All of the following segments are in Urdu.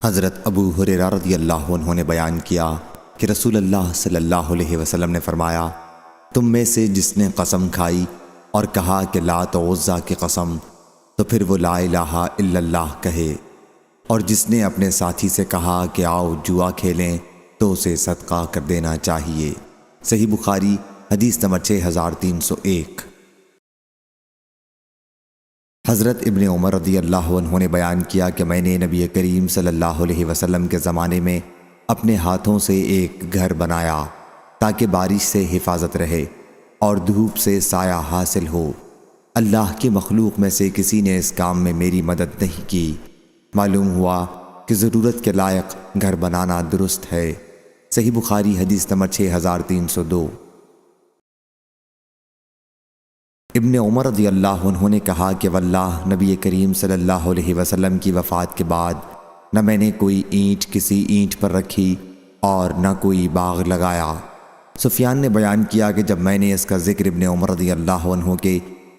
حضرت ابو ہریرہ رضی اللہ عنہ نے بیان کیا کہ رسول اللہ صلی اللہ علیہ وسلم نے فرمایا، تم میں سے جس نے قسم کھائی اور کہا کہ لات و عزیٰ کی قسم، تو پھر وہ لا الہ الا اللہ کہے، اور جس نے اپنے ساتھی سے کہا کہ آؤ جوا کھیلیں تو اسے صدقہ کر دینا چاہیے۔ صحیح بخاری حدیث نمبر 6301۔ حضرت ابن عمر رضی اللہ عنہ نے بیان کیا کہ میں نے نبی کریم صلی اللہ علیہ وسلم کے زمانے میں اپنے ہاتھوں سے ایک گھر بنایا تاکہ بارش سے حفاظت رہے اور دھوپ سے سایہ حاصل ہو۔ اللہ کی مخلوق میں سے کسی نے اس کام میں میری مدد نہیں کی۔ معلوم ہوا کہ ضرورت کے لائق گھر بنانا درست ہے۔ صحیح بخاری حدیث نمبر 6302۔ ابن عمر رضی اللہ عنہ نے کہا کہ واللہ نبی کریم صلی اللہ علیہ وسلم کی وفات کے بعد نہ میں نے کوئی اینٹ کسی اینٹ پر رکھی اور نہ کوئی باغ لگایا۔ سفیان نے بیان کیا کہ جب میں نے اس کا ذکر ابن عمر رضی اللہ عنہ کے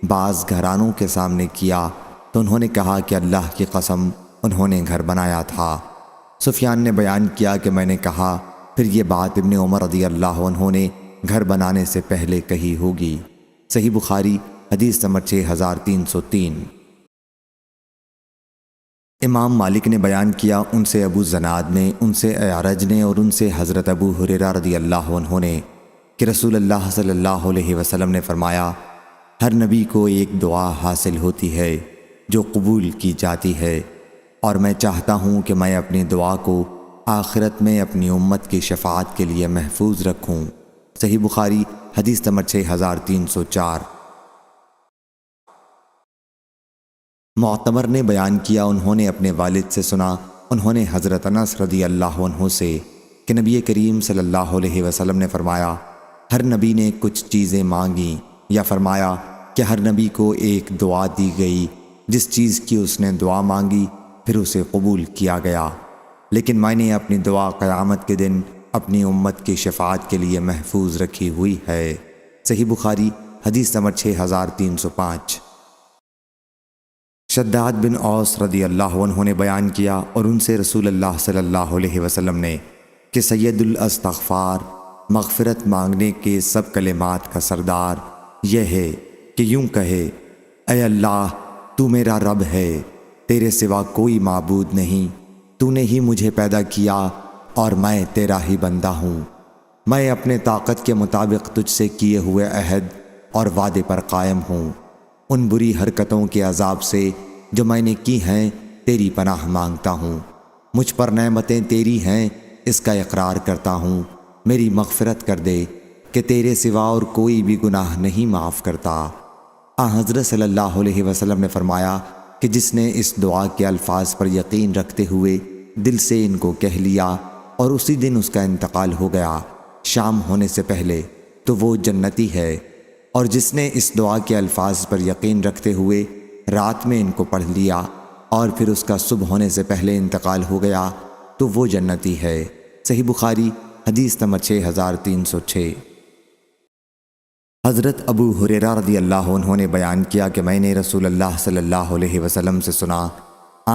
بعض گھرانوں کے سامنے کیا تو انہوں نے کہا کہ اللہ کی قسم انہوں نے گھر بنایا تھا۔ سفیان نے بیان کیا کہ میں نے کہا پھر یہ بات ابن عمر رضی اللہ عنہ نے گھر بنانے سے پہلے کہی ہوگی۔ صحیح بخاری حدیث نمبر 6303۔ امام مالک نے بیان کیا، ان سے ابو زناد نے، ان سے اعرج نے اور ان سے حضرت ابو ہریرہ رضی اللہ عنہ نے کہ رسول اللہ صلی اللہ علیہ وسلم نے فرمایا، ہر نبی کو ایک دعا حاصل ہوتی ہے جو قبول کی جاتی ہے، اور میں چاہتا ہوں کہ میں اپنی دعا کو آخرت میں اپنی امت کی شفاعت کے لیے محفوظ رکھوں۔ صحیح بخاری حدیث نمبر 6304۔ معتمر نے بیان کیا، انہوں نے اپنے والد سے سنا، انہوں نے حضرت انس رضی اللہ عنہ سے کہ نبی کریم صلی اللہ علیہ وسلم نے فرمایا، ہر نبی نے کچھ چیزیں مانگیں، یا فرمایا کہ ہر نبی کو ایک دعا دی گئی، جس چیز کی اس نے دعا مانگی پھر اسے قبول کیا گیا، لیکن میں نے اپنی دعا قیامت کے دن اپنی امت کی شفاعت کے لیے محفوظ رکھی ہوئی ہے۔ صحیح بخاری حدیث نمبر 6305۔ شداد بن اوس رضی اللہ عنہ نے بیان کیا، اور ان سے رسول اللہ صلی اللہ علیہ وسلم نے کہ سید الاستغفار، مغفرت مانگنے کے سب کلمات کا سردار یہ ہے کہ یوں کہے، اے اللہ تو میرا رب ہے، تیرے سوا کوئی معبود نہیں، تو نے ہی مجھے پیدا کیا اور میں تیرا ہی بندہ ہوں، میں اپنے طاقت کے مطابق تجھ سے کیے ہوئے عہد اور وعدے پر قائم ہوں، ان بری حرکتوں کے عذاب سے جو میں نے کی ہیں تیری پناہ مانگتا ہوں، مجھ پر نعمتیں تیری ہیں اس کا اقرار کرتا ہوں، میری مغفرت کر دے کہ تیرے سوا اور کوئی بھی گناہ نہیں معاف کرتا۔ حضرت صلی اللہ علیہ وسلم نے فرمایا کہ جس نے اس دعا کے الفاظ پر یقین رکھتے ہوئے دل سے ان کو کہہ لیا اور اسی دن اس کا انتقال ہو گیا شام ہونے سے پہلے تو وہ جنتی ہے، اور جس نے اس دعا کے الفاظ پر یقین رکھتے ہوئے رات میں ان کو پڑھ لیا اور پھر اس کا صبح ہونے سے پہلے انتقال ہو گیا تو وہ جنتی ہے۔ صحیح بخاری حدیث نمبر 6306۔ حضرت ابو ہریرہ رضی اللہ عنہ نے بیان کیا کہ میں نے رسول اللہ صلی اللہ علیہ وسلم سے سنا،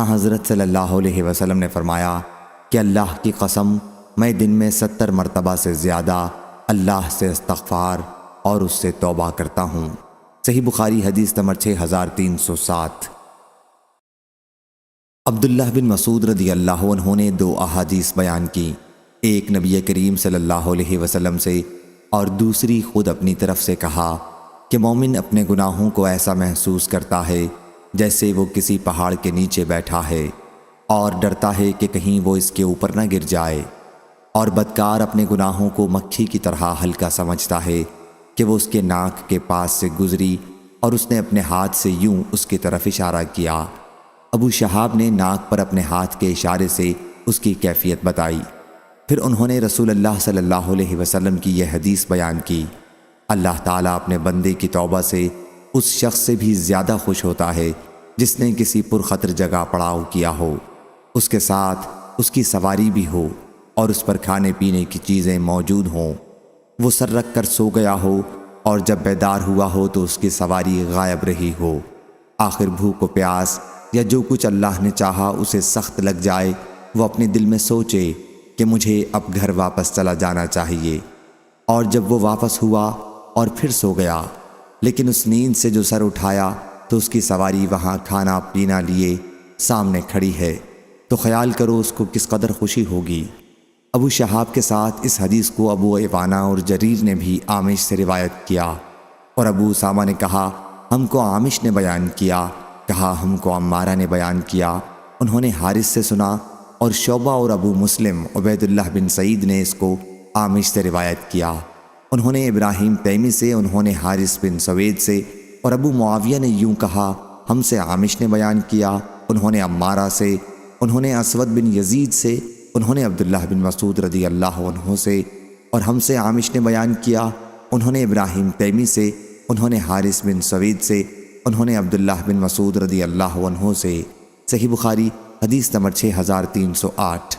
حضرت صلی اللہ علیہ وسلم نے فرمایا کہ اللہ کی قسم میں دن میں 70 مرتبہ سے زیادہ اللہ سے استغفار اور اس سے توبہ کرتا ہوں۔ صحیح بخاری حدیث نمبر 6307۔ عبداللہ بن مسعود رضی اللہ عنہ نے 2 احادیث بیان کی، ایک نبی کریم صلی اللہ علیہ وسلم سے اور دوسری خود اپنی طرف سے کہا کہ مومن اپنے گناہوں کو ایسا محسوس کرتا ہے جیسے وہ کسی پہاڑ کے نیچے بیٹھا ہے اور ڈرتا ہے کہ کہیں وہ اس کے اوپر نہ گر جائے، اور بدکار اپنے گناہوں کو مکھی کی طرح ہلکا سمجھتا ہے کہ وہ اس کے ناک کے پاس سے گزری اور اس نے اپنے ہاتھ سے یوں اس کی طرف اشارہ کیا۔ ابو شہاب نے ناک پر اپنے ہاتھ کے اشارے سے اس کی کیفیت بتائی، پھر انہوں نے رسول اللہ صلی اللہ علیہ وسلم کی یہ حدیث بیان کی، اللہ تعالیٰ اپنے بندے کی توبہ سے اس شخص سے بھی زیادہ خوش ہوتا ہے جس نے کسی پرخطر جگہ پڑاؤ کیا ہو، اس کے ساتھ اس کی سواری بھی ہو اور اس پر کھانے پینے کی چیزیں موجود ہوں، وہ سر رکھ کر سو گیا ہو اور جب بیدار ہوا ہو تو اس کی سواری غائب رہی ہو، آخر بھوک و پیاس یا جو کچھ اللہ نے چاہا اسے سخت لگ جائے وہ اپنے دل میں سوچے کہ مجھے اب گھر واپس چلا جانا چاہیے، اور جب وہ واپس ہوا اور پھر سو گیا، لیکن اس نیند سے جو سر اٹھایا تو اس کی سواری وہاں کھانا پینا لیے سامنے کھڑی ہے، تو خیال کرو اس کو کس قدر خوشی ہوگی۔ ابو شہاب کے ساتھ اس حدیث کو ابو عوانہ اور جریر نے بھی عامش سے روایت کیا، اور ابو اسامہ نے کہا ہم کو عامش نے بیان کیا، کہا ہم کو عمارہ نے بیان کیا، انہوں نے حارث سے سنا، اور شعبہ اور ابو مسلم عبید اللہ بن سعید نے اس کو عامش سے روایت کیا، انہوں نے ابراہیم تیمی سے، انہوں نے حارث بن سوید سے، اور ابو معاویہ نے یوں کہا ہم سے عامش نے بیان کیا، انہوں نے عمارہ سے، انہوں نے اسود بن یزید سے، انہوں نے عبداللہ بن مسعود رضی اللہ عنہ سے، اور ہم سے عامش نے بیان کیا، انہوں نے ابراہیم تیمی سے، انہوں نے حارث بن سوید سے، انہوں نے عبداللہ بن مسعود رضی اللہ عنہ سے۔ صحیح بخاری حدیث نمبر 6308۔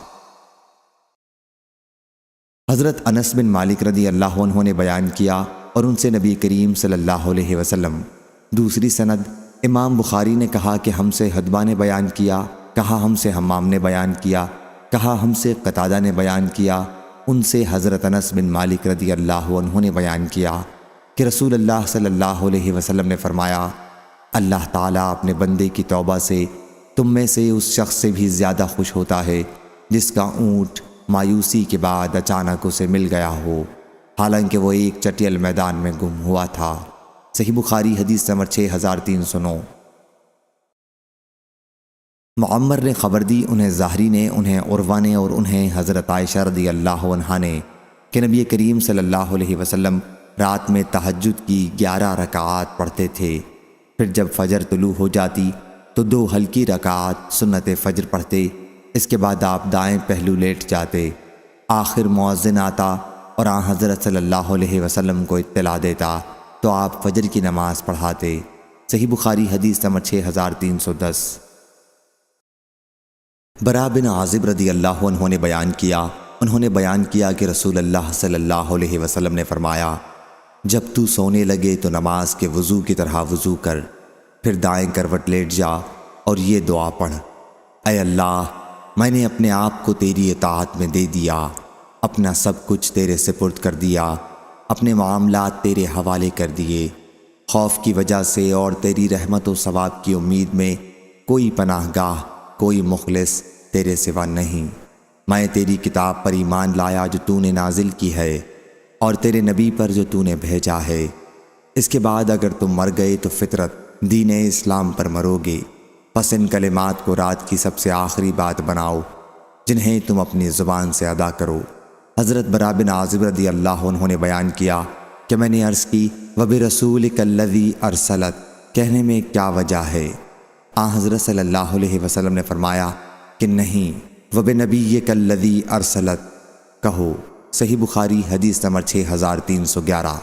حضرت انس بن مالک رضی اللہ عنہ نے بیان کیا اور ان سے نبی کریم صلی اللہ علیہ وسلم۔ دوسری سند امام بخاری نے کہا کہ ہم سے حدبہ نے بیان کیا، کہا ہم سے حمام نے بیان کیا، کہا ہم سے قتادہ نے بیان کیا، ان سے حضرت انس بن مالک رضی اللہ عنہ نے بیان کیا کہ رسول اللہ صلی اللہ علیہ وسلم نے فرمایا اللہ تعالیٰ اپنے بندے کی توبہ سے تم میں سے اس شخص سے بھی زیادہ خوش ہوتا ہے جس کا اونٹ مایوسی کے بعد اچانک اسے مل گیا ہو، حالانکہ وہ ایک چٹیل میدان میں گم ہوا تھا۔ صحیح بخاری حدیث نمبر 6309۔ معمر نے خبر دی، انہیں زہری نے، انہیں عروہ نے، اور انہیں حضرت عائشہ رضی اللہ عنہا نے کہ نبی کریم صلی اللہ علیہ وسلم رات میں تہجد کی 11 رکعات پڑھتے تھے، پھر جب فجر طلوع ہو جاتی تو 2 ہلکی رکعات سنت فجر پڑھتے، اس کے بعد آپ دائیں پہلو لیٹ جاتے، آخر مؤذن آتا اور آن حضرت صلی اللہ علیہ وسلم کو اطلاع دیتا تو آپ فجر کی نماز پڑھاتے۔ صحیح بخاری حدیث نمبر 6310۔ برا بن عازب رضی اللہ عنہ نے بیان کیا، انہوں نے بیان کیا کہ رسول اللہ صلی اللہ علیہ وسلم نے فرمایا جب تو سونے لگے تو نماز کے وضو کی طرح وضو کر، پھر دائیں کروٹ لیٹ جا اور یہ دعا پڑھ، اے اللہ میں نے اپنے آپ کو تیری اطاعت میں دے دیا، اپنا سب کچھ تیرے سپرد کر دیا، اپنے معاملات تیرے حوالے کر دیے، خوف کی وجہ سے اور تیری رحمت و ثواب کی امید میں کوئی پناہ گاہ، کوئی مخلص تیرے سوا نہیں۔ میں تیری کتاب پر ایمان لایا جو تو نے نازل کی ہے، اور تیرے نبی پر جو تو نے بھیجا ہے، اس کے بعد اگر تم مر گئے تو فطرت دین اسلام پر مرو گے، پس ان کلمات کو رات کی سب سے آخری بات بناؤ جنہیں تم اپنی زبان سے ادا کرو۔ حضرت برا بن عازب رضی اللہ عنہ نے بیان کیا کہ میں نے عرض کی وَبِرَسُولِكَ الَّذِي أَرْسَلَتْ کہنے میں کیا وجہ ہے؟ حضرت صلی اللہ علیہ وسلم نے فرمایا کہ نہیں، وَبِنَبِيِّكَ الَّذِي أَرْسَلَتْ کہو۔ صحیح بخاری حدیث نمبر 6311۔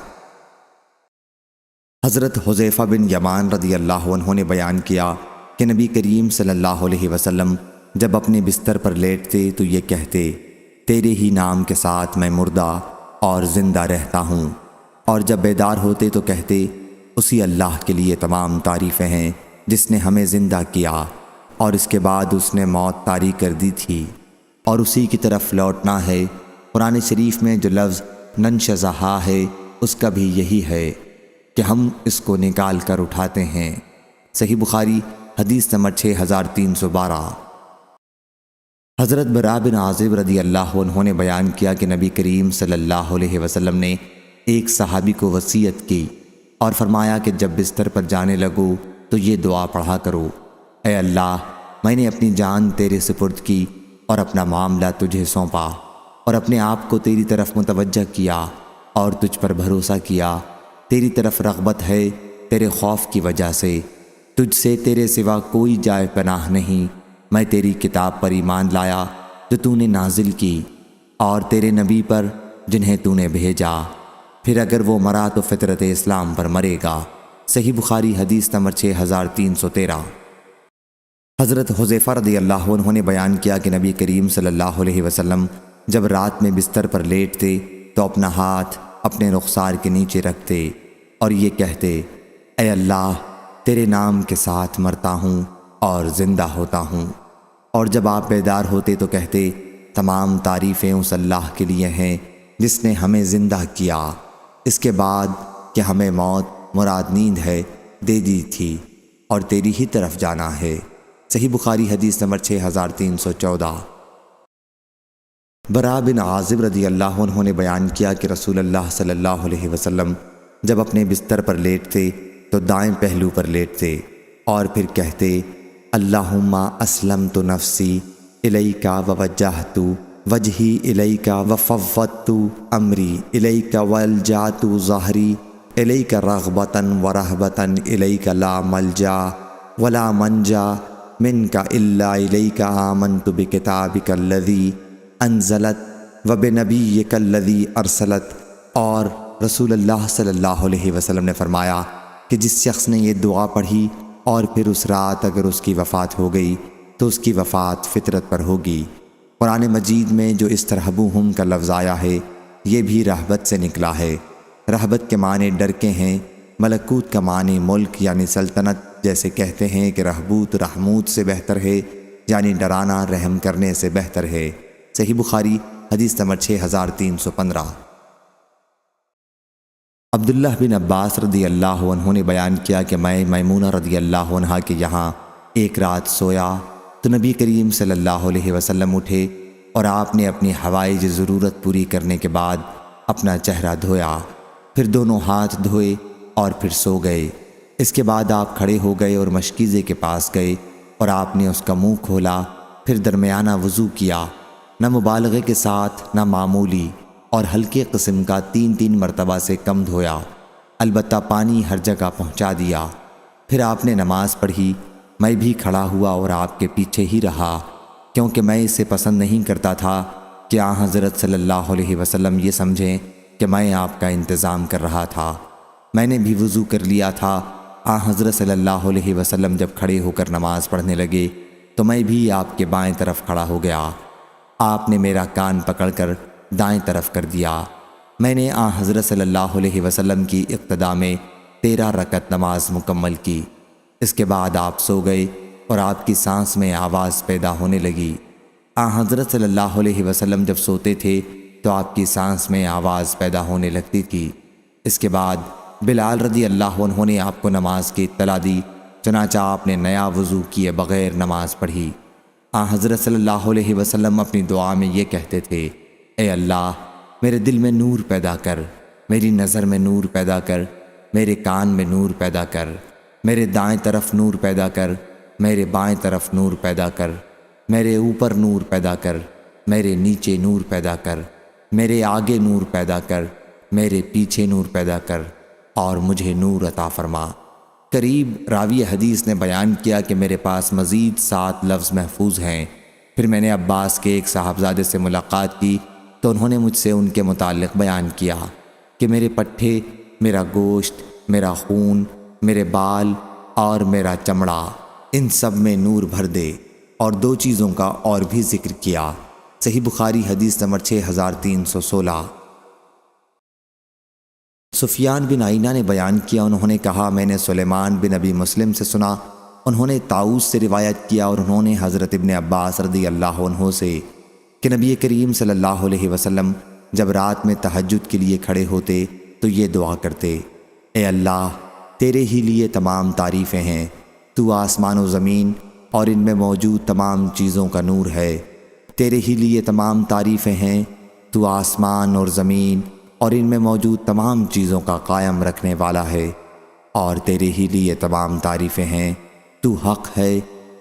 حضرت حذیفہ بن یمان رضی اللہ عنہ نے بیان کیا کہ نبی کریم صلی اللہ علیہ وسلم جب اپنے بستر پر لیٹتے تو یہ کہتے تیرے ہی نام کے ساتھ میں مردہ اور زندہ رہتا ہوں، اور جب بیدار ہوتے تو کہتے اسی اللہ کے لیے تمام تعریفیں ہیں جس نے ہمیں زندہ کیا اور اس کے بعد اس نے موت طاری کر دی تھی اور اسی کی طرف لوٹنا ہے۔ قرآن شریف میں جو لفظ ننشزہا ہے اس کا بھی یہی ہے کہ ہم اس کو نکال کر اٹھاتے ہیں۔ صحیح بخاری حدیث نمبر 6312۔ حضرت برا بن عازب رضی اللہ عنہ نے بیان کیا کہ نبی کریم صلی اللہ علیہ وسلم نے ایک صحابی کو وصیت کی اور فرمایا کہ جب بستر پر جانے لگو تو یہ دعا پڑھا کرو، اے اللہ میں نے اپنی جان تیرے سپرد کی اور اپنا معاملہ تجھے سونپا اور اپنے آپ کو تیری طرف متوجہ کیا اور تجھ پر بھروسہ کیا، تیری طرف رغبت ہے تیرے خوف کی وجہ سے، تجھ سے تیرے سوا کوئی جائے پناہ نہیں، میں تیری کتاب پر ایمان لایا جو تو نے نازل کی اور تیرے نبی پر جنہیں تو نے بھیجا، پھر اگر وہ مرا تو فطرت اسلام پر مرے گا۔ صحیح بخاری حدیث نمبر 6313۔ حضرت حذیفہ رضی اللہ عنہ نے بیان کیا کہ نبی کریم صلی اللہ علیہ وسلم جب رات میں بستر پر لیٹتے تو اپنا ہاتھ اپنے رخسار کے نیچے رکھتے اور یہ کہتے اے اللہ تیرے نام کے ساتھ مرتا ہوں اور زندہ ہوتا ہوں۔ اور جب آپ بیدار ہوتے تو کہتے تمام تعریفیں اس اللہ کے لیے ہیں جس نے ہمیں زندہ کیا، اس کے بعد کہ ہمیں موت مراد نیند ہے دے دی تھی اور تیری ہی طرف جانا ہے۔ صحیح بخاری حدیث نمبر 6314۔ برا بن عازب رضی اللہ عنہ نے بیان کیا کہ رسول اللہ صلی اللہ علیہ وسلم جب اپنے بستر پر لیٹتے تو دائیں پہلو پر لیٹتے اور پھر کہتے اللہم اسلمت نفسی الیک ووجہت وجہی الیک وفوضت امری الیک والجأت ظہری الیک رغبتا ورہبتا الیک لا ملجا ولا منجا منک الا الیک آمنت بکتابک الذی انزلت وبنبیک الذی ارسلت۔ اور رسول اللہ صلی اللہ علیہ وسلم نے فرمایا کہ جس شخص نے یہ دعا پڑھی اور پھر اس رات اگر اس کی وفات ہو گئی تو اس کی وفات فطرت پر ہوگی۔ قرآن مجید میں جو استرہبوہم کا لفظ آیا ہے یہ بھی رہبت سے نکلا ہے۔ رہبت کے معنی ڈر کے ہیں، ملکوت کا معنی ملک یعنی سلطنت، جیسے کہتے ہیں کہ رہبوت رحموت سے بہتر ہے یعنی ڈرانا رحم کرنے سے بہتر ہے۔ صحیح بخاری حدیث نمبر 6315۔ عبداللہ بن عباس رضی اللہ عنہ نے بیان کیا کہ میں میمونہ رضی اللہ عنہا کے یہاں ایک رات سویا تو نبی کریم صلی اللہ علیہ وسلم اٹھے اور آپ نے اپنی حوائج ضرورت پوری کرنے کے بعد اپنا چہرہ دھویا، پھر دونوں ہاتھ دھوئے اور پھر سو گئے۔ اس کے بعد آپ کھڑے ہو گئے اور مشکیزے کے پاس گئے اور آپ نے اس کا منہ کھولا، پھر درمیانہ وضو کیا، نہ مبالغے کے ساتھ نہ معمولی، اور ہلکے قسم کا 3 مرتبہ سے کم دھویا، البتہ پانی ہر جگہ پہنچا دیا۔ پھر آپ نے نماز پڑھی، میں بھی کھڑا ہوا اور آپ کے پیچھے ہی رہا، کیونکہ میں اسے پسند نہیں کرتا تھا کہ آن حضرت صلی اللہ علیہ وسلم یہ سمجھیں کہ میں آپ کا انتظام کر رہا تھا۔ میں نے بھی وضو کر لیا تھا۔ آن حضرت صلی اللہ علیہ وسلم جب کھڑے ہو کر نماز پڑھنے لگے تو میں بھی آپ کے بائیں طرف کھڑا ہو گیا۔ آپ نے میرا کان پکڑ کر دائیں طرف کر دیا۔ میں نے آن حضرت صلی اللہ علیہ وسلم کی اقتداء میں 13 رکعت نماز مکمل کی۔ اس کے بعد آپ سو گئے اور آپ کی سانس میں آواز پیدا ہونے لگی۔ آن حضرت صلی اللہ علیہ وسلم جب سوتے تھے تو آپ کی سانس میں آواز پیدا ہونے لگتی تھی۔ اس کے بعد بلال رضی اللہ عنہ نے آپ کو نماز کی اطلاع دی، چنانچہ آپ نے نیا وضو کیے بغیر نماز پڑھی۔ آن حضرت صلی اللہ علیہ وسلم اپنی دعا میں یہ کہتے تھے، اے اللہ میرے دل میں نور پیدا کر، میری نظر میں نور پیدا کر، میرے کان میں نور پیدا کر، میرے دائیں طرف نور پیدا کر، میرے بائیں طرف نور پیدا کر، میرے اوپر نور پیدا کر، میرے نیچے نور پیدا کر، میرے آگے نور پیدا کر، میرے پیچھے نور پیدا کر اور مجھے نور عطا فرما۔ قریب راوی حدیث نے بیان کیا کہ میرے پاس مزید 7 لفظ محفوظ ہیں۔ پھر میں نے عباس کے ایک صاحبزادے سے ملاقات کی تو انہوں نے مجھ سے ان کے متعلق بیان کیا کہ میرے پٹھے، میرا گوشت، میرا خون، میرے بال اور میرا چمڑا، ان سب میں نور بھر دے، اور 2 چیزوں کا اور بھی ذکر کیا۔ صحیح بخاری حدیث نمبر 6316۔ سفیان بن عینہ نے بیان کیا، انہوں نے کہا میں نے سلیمان بن ابی مسلم سے سنا، انہوں نے طاؤس سے روایت کیا اور انہوں نے حضرت ابن عباس رضی اللہ عنہ سے کہ نبی کریم صلی اللہ علیہ وسلم جب رات میں تہجد کے لیے کھڑے ہوتے تو یہ دعا کرتے، اے اللہ تیرے ہی لیے تمام تعریفیں ہیں، تو آسمان و زمین اور ان میں موجود تمام چیزوں کا نور ہے، تیرے ہی لیے تمام تعریفیں ہیں، تو آسمان اور زمین اور ان میں موجود تمام چیزوں کا قائم رکھنے والا ہے، اور تیرے ہی لیے تمام تعریفیں ہیں، تو حق ہے،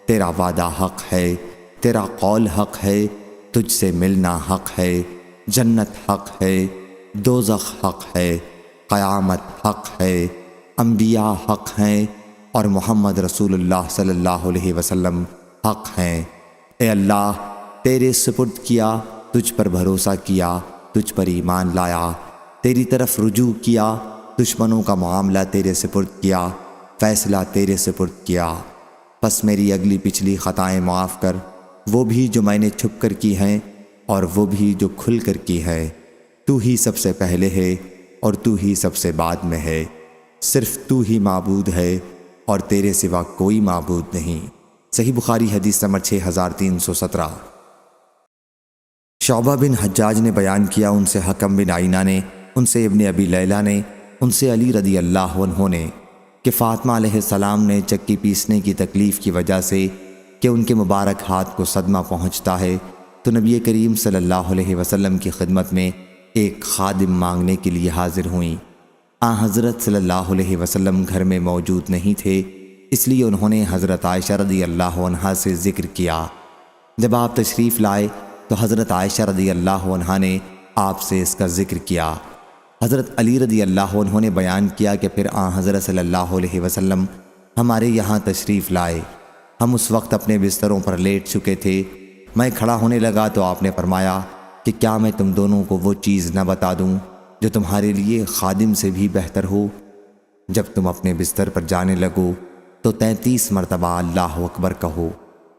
تیرا وعدہ حق ہے، تیرا قول حق ہے، تجھ سے ملنا حق ہے، جنت حق ہے، دوزخ حق ہے، قیامت حق ہے، انبیاء حق ہیں اور محمد رسول اللہ صلی اللہ علیہ وسلم حق ہیں۔ اے اللہ تیرے سپرد کیا، تجھ پر بھروسہ کیا، تجھ پر ایمان لایا، تیری طرف رجوع کیا، دشمنوں کا معاملہ تیرے سپرد کیا، فیصلہ تیرے سپرد کیا، پس میری اگلی پچھلی خطائیں معاف کر، وہ بھی جو میں نے چھپ کر کی ہیں اور وہ بھی جو کھل کر کی ہے۔ تو ہی سب سے پہلے ہے اور تو ہی سب سے بعد میں ہے، صرف تو ہی معبود ہے اور تیرے سوا کوئی معبود نہیں۔ صحیح بخاری حدیث نمبر 6317۔ شعبہ بن حجاج نے بیان کیا، ان سے حکم بن عینہ نے، ان سے ابن ابی لیلہ نے، ان سے علی رضی اللہ عنہ نے کہ فاطمہ علیہ السلام نے چکی پیسنے کی تکلیف کی وجہ سے کہ ان کے مبارک ہاتھ کو صدمہ پہنچتا ہے، تو نبی کریم صلی اللہ علیہ وسلم کی خدمت میں ایک خادم مانگنے کے لیے حاضر ہوئیں۔ حضرت صلی اللہ علیہ وسلم گھر میں موجود نہیں تھے، اس لیے انہوں نے حضرت عائشہ رضی اللہ عنہا سے ذکر کیا۔ جب آپ تشریف لائے تو حضرت عائشہ رضی اللہ عنہا نے آپ سے اس کا ذکر کیا۔ حضرت علی رضی اللہ عنہ نے بیان کیا کہ پھر حضرت صلی اللہ علیہ وسلم ہمارے یہاں تشریف لائے۔ ہم اس وقت اپنے بستروں پر لیٹ چکے تھے۔ میں کھڑا ہونے لگا تو آپ نے فرمایا کہ کیا میں تم دونوں کو وہ چیز نہ بتا دوں جو تمہارے لیے خادم سے بھی بہتر ہو؟ جب تم اپنے بستر پر جانے لگو تو 33 مرتبہ اللہ اکبر کہو،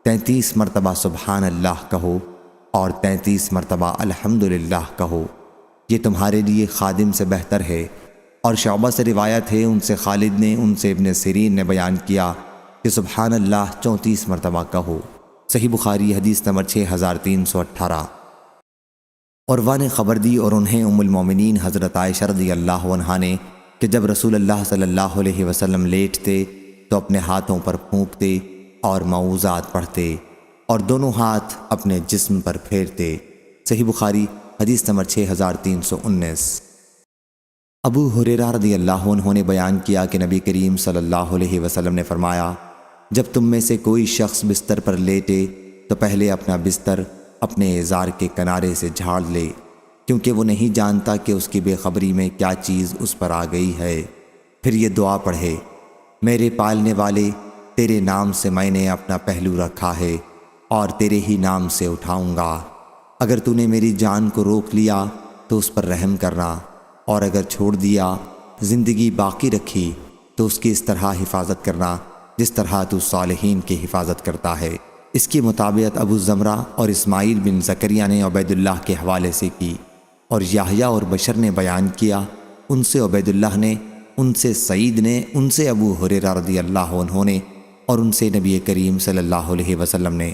33 مرتبہ سبحان اللہ کہو اور 33 مرتبہ الحمدللہ کہو، یہ تمہارے لیے خادم سے بہتر ہے۔ اور شعبہ سے روایت ہے، ان سے خالد نے، ان سے ابن سیرین نے بیان کیا کہ سبحان اللہ 34 مرتبہ کہو۔ صحیح بخاری حدیث نمبر 6318۔ عروہ نے خبر دی اور انہیں ام المومنین حضرت عائشہ رضی اللہ عنہا نے کہ جب رسول اللہ صلی اللہ علیہ وسلم لیٹتے تو اپنے ہاتھوں پر پھونکتے اور معوذات پڑھتے اور دونوں ہاتھ اپنے جسم پر پھیرتے۔ صحیح بخاری حدیث نمبر 6319۔ ابو ہریرہ رضی اللہ عنہ نے بیان کیا کہ نبی کریم صلی اللہ علیہ وسلم نے فرمایا، جب تم میں سے کوئی شخص بستر پر لیٹے تو پہلے اپنا بستر اپنے ازار کے کنارے سے جھاڑ لے، کیونکہ وہ نہیں جانتا کہ اس کی بے خبری میں کیا چیز اس پر آ گئی ہے۔ پھر یہ دعا پڑھے، میرے پالنے والے، تیرے نام سے میں نے اپنا پہلو رکھا ہے اور تیرے ہی نام سے اٹھاؤں گا۔ اگر تو نے میری جان کو روک لیا تو اس پر رحم کرنا، اور اگر چھوڑ دیا، زندگی باقی رکھی تو اس کی اس طرح حفاظت کرنا جس طرح تو صالحین کی حفاظت کرتا ہے۔ اس کی مطابقت ابو زمرہ اور اسماعیل بن زکریا نے عبید اللہ کے حوالے سے کی، اور یحییٰ اور بشر نے بیان کیا، ان سے عبید اللہ نے، ان سے سعید نے، ان سے ابو ہریرہ رضی اللہ عنہ نے، اور ان سے نبی کریم صلی اللہ علیہ وسلم نے۔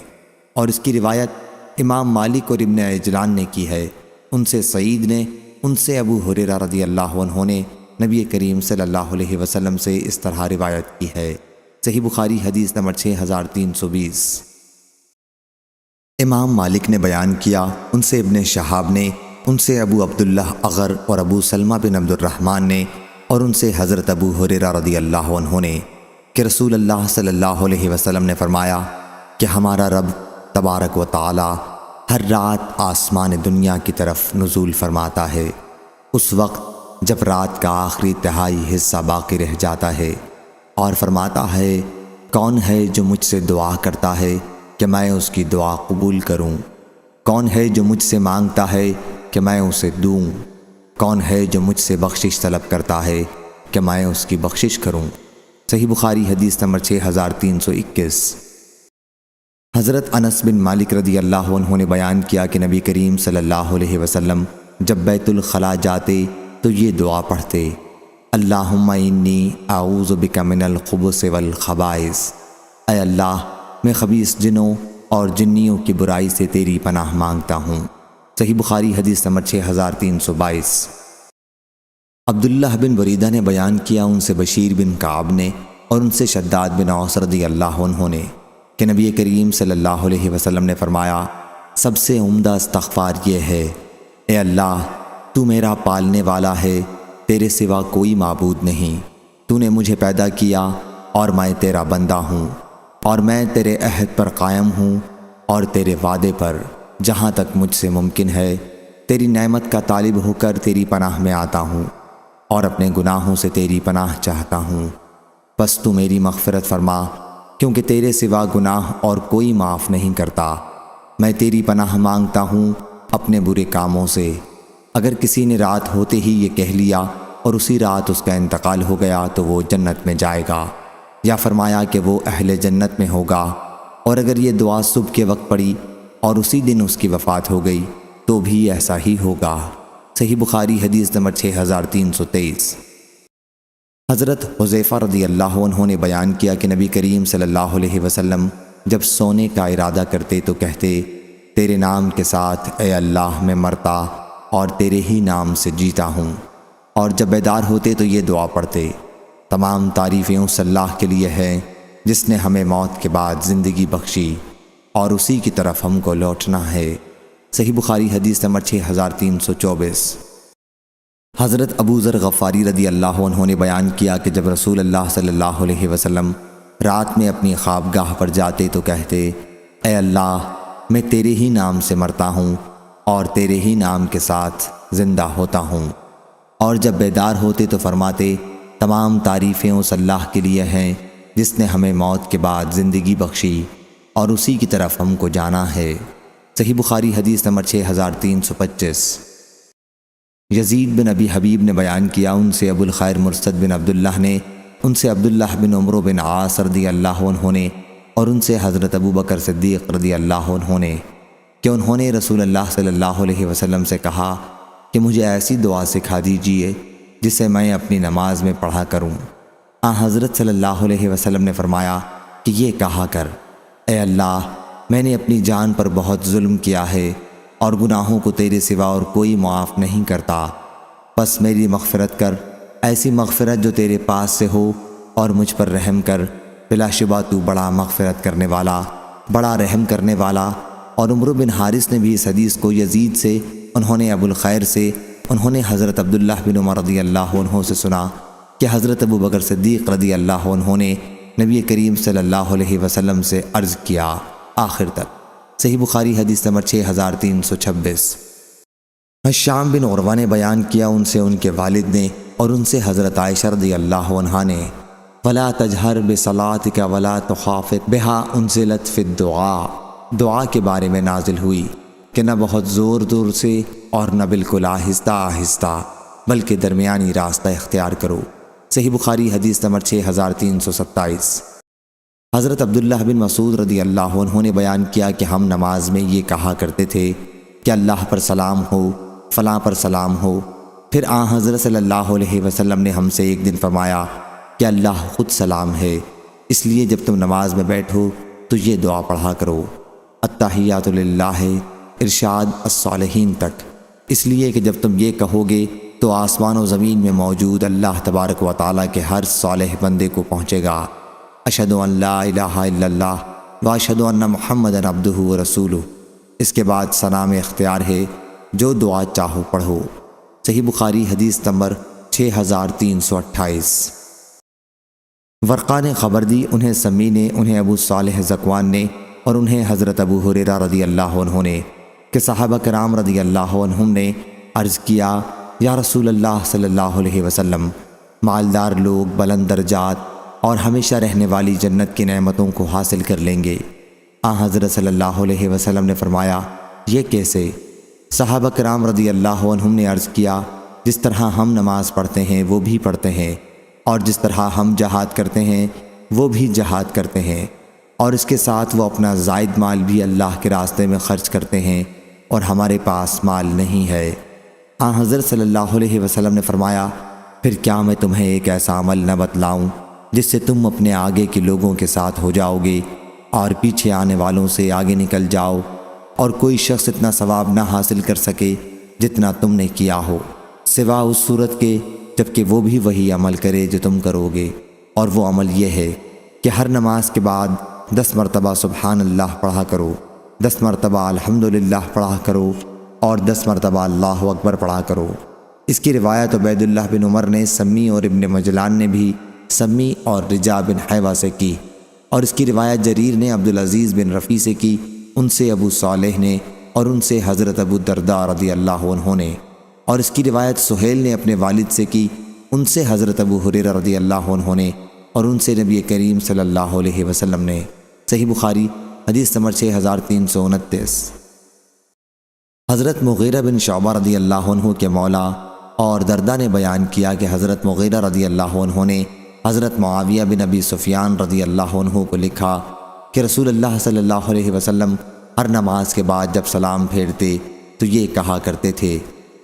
اور اس کی روایت امام مالک اور ابن عجلان نے کی ہے، ان سے سعید نے، ان سے ابو ہریرہ رضی اللہ عنہ نے نبی کریم صلی اللہ علیہ وسلم سے اس طرح روایت کی ہے۔ صحیح بخاری حدیث نمبر 6320۔ امام مالک نے بیان کیا، ان سے ابن شہاب نے، ان سے ابو عبداللہ اغر اور ابو سلمہ بن عبد الرحمن نے، اور ان سے حضرت ابو ہریرہ رضی اللہ عنہ نے کہ رسول اللہ صلی اللہ علیہ وسلم نے فرمایا کہ ہمارا رب تبارک و تعالی ہر رات آسمان دنیا کی طرف نزول فرماتا ہے، اس وقت جب رات کا آخری تہائی حصہ باقی رہ جاتا ہے، اور فرماتا ہے، کون ہے جو مجھ سے دعا کرتا ہے کہ میں اس کی دعا قبول کروں؟ کون ہے جو مجھ سے مانگتا ہے کہ میں اسے دوں؟ کون ہے جو مجھ سے بخشش طلب کرتا ہے کہ میں اس کی بخشش کروں؟ صحیح بخاری حدیث نمبر 6321۔ حضرت انس بن مالک رضی اللہ عنہ نے بیان کیا کہ نبی کریم صلی اللہ علیہ وسلم جب بیت الخلاء جاتے تو یہ دعا پڑھتے، اللہم انی اعوذ بک من الخبث والخبائث، اے اللہ میں خبیث جنوں اور جنیوں کی برائی سے تیری پناہ مانگتا ہوں۔ صحیح بخاری حدیث نمبر 6322۔ عبداللہ بن بریدہ نے بیان کیا، ان سے بشیر بن کعب نے، اور ان سے شداد بن اوس رضی اللہ عنہ نے کہ نبی کریم صلی اللہ علیہ وسلم نے فرمایا، سب سے عمدہ استغفار یہ ہے، اے اللہ تو میرا پالنے والا ہے، تیرے سوا کوئی معبود نہیں، تو نے مجھے پیدا کیا اور میں تیرا بندہ ہوں، اور میں تیرے عہد پر قائم ہوں اور تیرے وعدے پر جہاں تک مجھ سے ممکن ہے تیری نعمت کا طالب ہو کر تیری پناہ میں آتا ہوں، اور اپنے گناہوں سے تیری پناہ چاہتا ہوں، بس تو میری مغفرت فرما، کیونکہ تیرے سوا گناہ اور کوئی معاف نہیں کرتا۔ میں تیری پناہ مانگتا ہوں اپنے برے کاموں سے۔ اگر کسی نے رات ہوتے ہی یہ کہہ لیا اور اسی رات اس کا انتقال ہو گیا تو وہ جنت میں جائے گا، یا فرمایا کہ وہ اہل جنت میں ہوگا، اور اگر یہ دعا صبح کے وقت پڑی اور اسی دن اس کی وفات ہو گئی تو بھی ایسا ہی ہوگا۔ صحیح بخاری حدیث نمبر 6323۔ حضرت حذیفہ رضی اللہ عنہ نے بیان کیا کہ نبی کریم صلی اللہ علیہ وسلم جب سونے کا ارادہ کرتے تو کہتے تیرے نام کے ساتھ اے اللہ میں مرتا اور تیرے ہی نام سے جیتا ہوں، اور جب بیدار ہوتے تو یہ دعا پڑھتے تمام تعریفیں اس اللہ کے لیے ہیں جس نے ہمیں موت کے بعد زندگی بخشی اور اسی کی طرف ہم کو لوٹنا ہے۔ صحیح بخاری حدیث نمبر 6324۔ حضرت ابو ذر غفاری رضی اللہ عنہ نے بیان کیا کہ جب رسول اللہ صلی اللہ علیہ وسلم رات میں اپنی خوابگاہ پر جاتے تو کہتے اے اللہ میں تیرے ہی نام سے مرتا ہوں اور تیرے ہی نام کے ساتھ زندہ ہوتا ہوں، اور جب بیدار ہوتے تو فرماتے تمام تعریفیں اس اللہ کے لیے ہیں جس نے ہمیں موت کے بعد زندگی بخشی اور اسی کی طرف ہم کو جانا ہے۔ صحیح بخاری حدیث نمبر 6325۔ یزید بن ابی حبیب نے بیان کیا، ان سے ابو الخیر مرثد بن عبداللہ نے، ان سے عبداللہ بن عمرو بن عاص رضی اللہ عنہ نے، اور ان سے حضرت ابو بکر صدیق رضی اللہ عنہ نے کہ انہوں نے رسول اللہ صلی اللہ علیہ وسلم سے کہا کہ مجھے ایسی دعا سکھا دیجئے جسے میں اپنی نماز میں پڑھا کروں۔ حضرت صلی اللہ علیہ وسلم نے فرمایا کہ یہ کہا کر اے اللہ میں نے اپنی جان پر بہت ظلم کیا ہے اور گناہوں کو تیرے سوا اور کوئی معاف نہیں کرتا، بس میری مغفرت کر، ایسی مغفرت جو تیرے پاس سے ہو، اور مجھ پر رحم کر، بلا شبہ تو بڑا مغفرت کرنے والا، بڑا رحم کرنے والا۔ اور عمرو بن حارث نے بھی اس حدیث کو یزید سے، انہوں نے ابو الخیر سے، انہوں نے حضرت عبداللہ بن عمر رضی اللہ عنہ سے سنا کہ حضرت ابو بکر صدیق رضی اللہ عنہ نے نبی کریم صلی اللہ علیہ وسلم سے عرض کیا آخر تک۔ صحیح بخاری حدیث نمبر 6326۔ حشام بن عروہ نے بیان کیا، ان سے ان کے والد نے، اور ان سے حضرت عائشہ رضی اللہ عنہا نے وَلَا تَجْهَرْ بِصَلَاتِكَ وَلَا تُخَافِتْ بِهَا أُنزِلَتْ فِي الدُّعَاء، دعا کے بارے میں نازل ہوئی کہ نہ بہت زور زور سے اور نہ بالکل آہستہ آہستہ، بلکہ درمیانی راستہ اختیار کرو۔ صحیح بخاری حدیث نمبر 6327۔ حضرت عبداللہ بن مسعود رضی اللہ عنہ نے بیان کیا کہ ہم نماز میں یہ کہا کرتے تھے کہ اللہ پر سلام ہو، فلاں پر سلام ہو۔ پھر حضرت صلی اللہ علیہ وسلم نے ہم سے ایک دن فرمایا کہ اللہ خود سلام ہے، اس لیے جب تم نماز میں بیٹھو تو یہ دعا پڑھا کرو، التحیات للہ ارشاد الصالحین تک، اس لیے کہ جب تم یہ کہو گے تو آسمان و زمین میں موجود اللہ تبارک و تعالیٰ کے ہر صالح بندے کو پہنچے گا۔ اشہد ان لا الہ الا اللہ واشہد ان محمدًا عبدہ و رسولہ۔ اس کے بعد سلام اختیار ہے، جو دعا چاہو پڑھو۔ صحیح بخاری حدیث نمبر 6328۔ ورقہ نے خبر دی، انہیں سمی نے، انہیں ابو صالح ذکوان نے، اور انہیں حضرت ابو ہریرہ رضی اللہ عنہ نے کہ صحابہ کرام رضی اللہ عنہم نے عرض کیا یا رسول اللہ صلی اللہ علیہ وسلم، مالدار لوگ بلند درجات اور ہمیشہ رہنے والی جنت کی نعمتوں کو حاصل کر لیں گے۔ حضرت صلی اللہ علیہ وسلم نے فرمایا یہ کیسے؟ صحابہ کرام رضی اللہ عنہم نے عرض کیا جس طرح ہم نماز پڑھتے ہیں وہ بھی پڑھتے ہیں، اور جس طرح ہم جہاد کرتے ہیں وہ بھی جہاد کرتے ہیں، اور اس کے ساتھ وہ اپنا زائد مال بھی اللہ کے راستے میں خرچ کرتے ہیں، اور ہمارے پاس مال نہیں ہے۔ حضرت صلی اللہ علیہ وسلم نے فرمایا پھر کیا میں تمہیں ایک ایسا عمل نہ بتلاؤں جس سے تم اپنے آگے کے لوگوں کے ساتھ ہو جاؤ گے اور پیچھے آنے والوں سے آگے نکل جاؤ، اور کوئی شخص اتنا ثواب نہ حاصل کر سکے جتنا تم نے کیا ہو، سوا اس صورت کے جبکہ وہ بھی وہی عمل کرے جو تم کرو گے، اور وہ عمل یہ ہے کہ ہر نماز کے بعد 10 مرتبہ سبحان اللہ پڑھا کرو، 10 مرتبہ الحمدللہ پڑھا کرو، اور 10 مرتبہ اللہ اکبر پڑھا کرو۔ اس کی روایت عبید اللہ بن عمر نے سمی اور ابن مجلان نے بھی سمی اور رجا بن حیوہ سے کی، اور اس کی روایت جریر نے عبدالعزیز بن رفیع سے کی، ان سے ابو صالح نے، اور ان سے حضرت ابو الدرداء رضی اللہ عنہ نے، اور اس کی روایت سہیل نے اپنے والد سے کی، ان سے حضرت ابو ہریرہ رضی اللہ عنہ نے، اور ان سے نبی کریم صلی اللہ علیہ وسلم نے۔ صحیح بخاری حدیث نمبر 6329۔ حضرت مغیرہ بن شعبہ رضی اللہ عنہ کے مولا اور دردہ نے بیان کیا کہ حضرت مغیرہ رضی اللہ عنہ نے حضرت معاویہ بن ابی سفیان رضی اللہ عنہ کو لکھا کہ رسول اللہ صلی اللہ علیہ وسلم ہر نماز کے بعد جب سلام پھیرتے تو یہ کہا کرتے تھے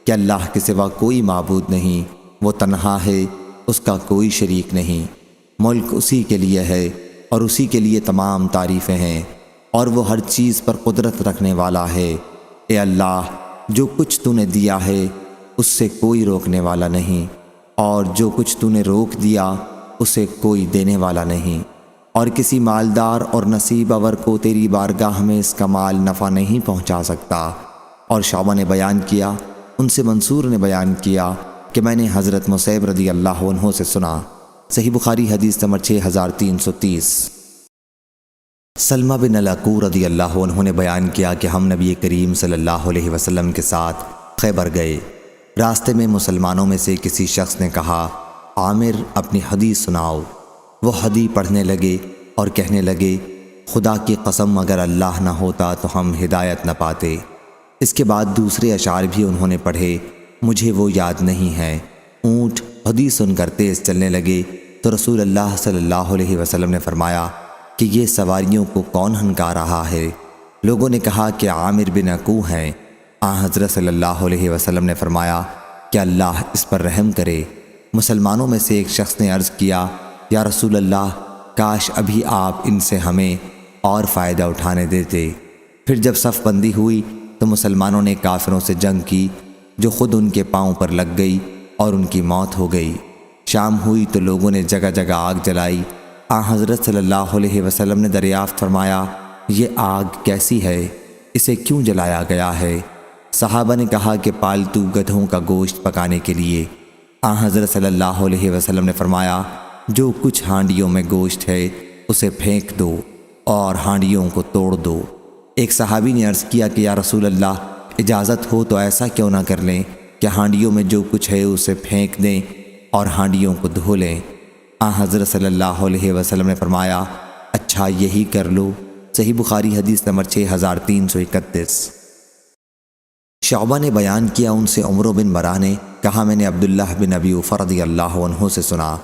کہ اللہ کے سوا کوئی معبود نہیں، وہ تنہا ہے، اس کا کوئی شریک نہیں، ملک اسی کے لیے ہے اور اسی کے لیے تمام تعریفیں ہیں، اور وہ ہر چیز پر قدرت رکھنے والا ہے۔ اے اللہ، جو کچھ تو نے دیا ہے اس سے کوئی روکنے والا نہیں، اور جو کچھ تو نے روک دیا اسے کوئی دینے والا نہیں، اور کسی مالدار اور نصیب آور کو تیری بارگاہ میں اس کا مال نفع نہیں پہنچا سکتا۔ اور شعبہ نے بیان کیا، ان سے منصور نے بیان کیا کہ میں نے حضرت مصعب رضی اللہ عنہ سے سنا۔ صحیح بخاری حدیث نمبر 6330۔ سلمہ بن الاکوع رضی اللہ عنہ نے بیان کیا کہ ہم نبی کریم صلی اللہ علیہ وسلم کے ساتھ خیبر گئے۔ راستے میں مسلمانوں میں سے کسی شخص نے کہا، عامر اپنی حدیث سناؤ۔ وہ حدیث پڑھنے لگے اور کہنے لگے، خدا کی قسم اگر اللہ نہ ہوتا تو ہم ہدایت نہ پاتے۔ اس کے بعد دوسرے اشعار بھی انہوں نے پڑھے، مجھے وہ یاد نہیں ہے۔ اونٹ حدیث سن کر تیز چلنے لگے تو رسول اللہ صلی اللہ علیہ وسلم نے فرمایا کہ یہ سواریوں کو کون ہنکا رہا ہے؟ لوگوں نے کہا کہ عامر بن اکوع ہیں۔ حضرت صلی اللہ علیہ وسلم نے فرمایا کہ اللہ اس پر رحم کرے۔ مسلمانوں میں سے ایک شخص نے عرض کیا، یا رسول اللہ، کاش ابھی آپ ان سے ہمیں اور فائدہ اٹھانے دیتے۔ پھر جب صف بندی ہوئی تو مسلمانوں نے کافروں سے جنگ کی، جو خود ان کے پاؤں پر لگ گئی اور ان کی موت ہو گئی۔ شام ہوئی تو لوگوں نے جگہ جگہ آگ جلائی۔ حضرت صلی اللہ علیہ وسلم نے دریافت فرمایا، یہ آگ کیسی ہے؟ اسے کیوں جلایا گیا ہے؟ صحابہ نے کہا کہ پالتو گدھوں کا گوشت پکانے کے لیے۔ حضرت صلی اللہ علیہ وسلم نے فرمایا، جو کچھ ہانڈیوں میں گوشت ہے اسے پھینک دو اور ہانڈیوں کو توڑ دو۔ ایک صحابی نے عرض کیا کہ یا رسول اللہ، اجازت ہو تو ایسا کیوں نہ کر لیں کہ ہانڈیوں میں جو کچھ ہے اسے پھینک دیں اور ہانڈیوں کو دھو لیں۔ حضرت صلی اللہ علیہ وسلم نے فرمایا، اچھا یہی کر لو۔ صحیح بخاری حدیث نمبر 6331۔ شعبہ نے بیان کیا، ان سے عمر بن مرہ نے کہا، میں نے عبداللہ بن ابی اوفیٰ رضی اللہ عنہ سے سنا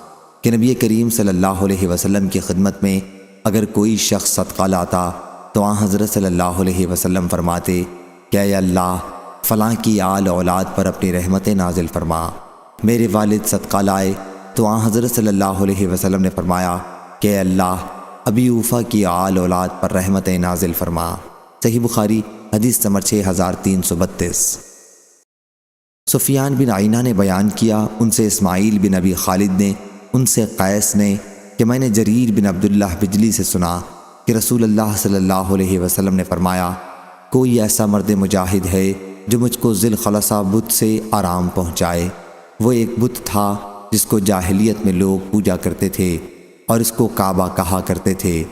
کہ نبی کریم صلی اللہ علیہ وسلم کی خدمت میں اگر کوئی شخص صدقہ لاتا تو حضرت صلی اللہ علیہ وسلم فرماتے کہ اے اللہ، فلاں کی آل اولاد پر اپنی رحمتیں نازل فرما۔ میرے والد صدقہ لائے تو حضرت صلی اللہ علیہ وسلم نے فرمایا کہ اے اللہ، ابی اوفیٰ کی آل اولاد پر رحمتیں نازل فرما۔ صحیح بخاری حدیث نمبر 6332۔ سفیان بن عینہ نے بیان کیا، ان سے اسماعیل بن ابی خالد نے، ان سے قیس نے کہ میں نے جریر بن عبداللہ بجلی سے سنا کہ رسول اللہ صلی اللہ علیہ وسلم نے فرمایا، کوئی ایسا مرد مجاہد ہے جو مجھ کو ذی الخلصہ بت سے آرام پہنچائے۔ وہ ایک بت تھا جس کو جاہلیت میں لوگ پوجا کرتے تھے اور اس کو کعبہ کہا کرتے تھے۔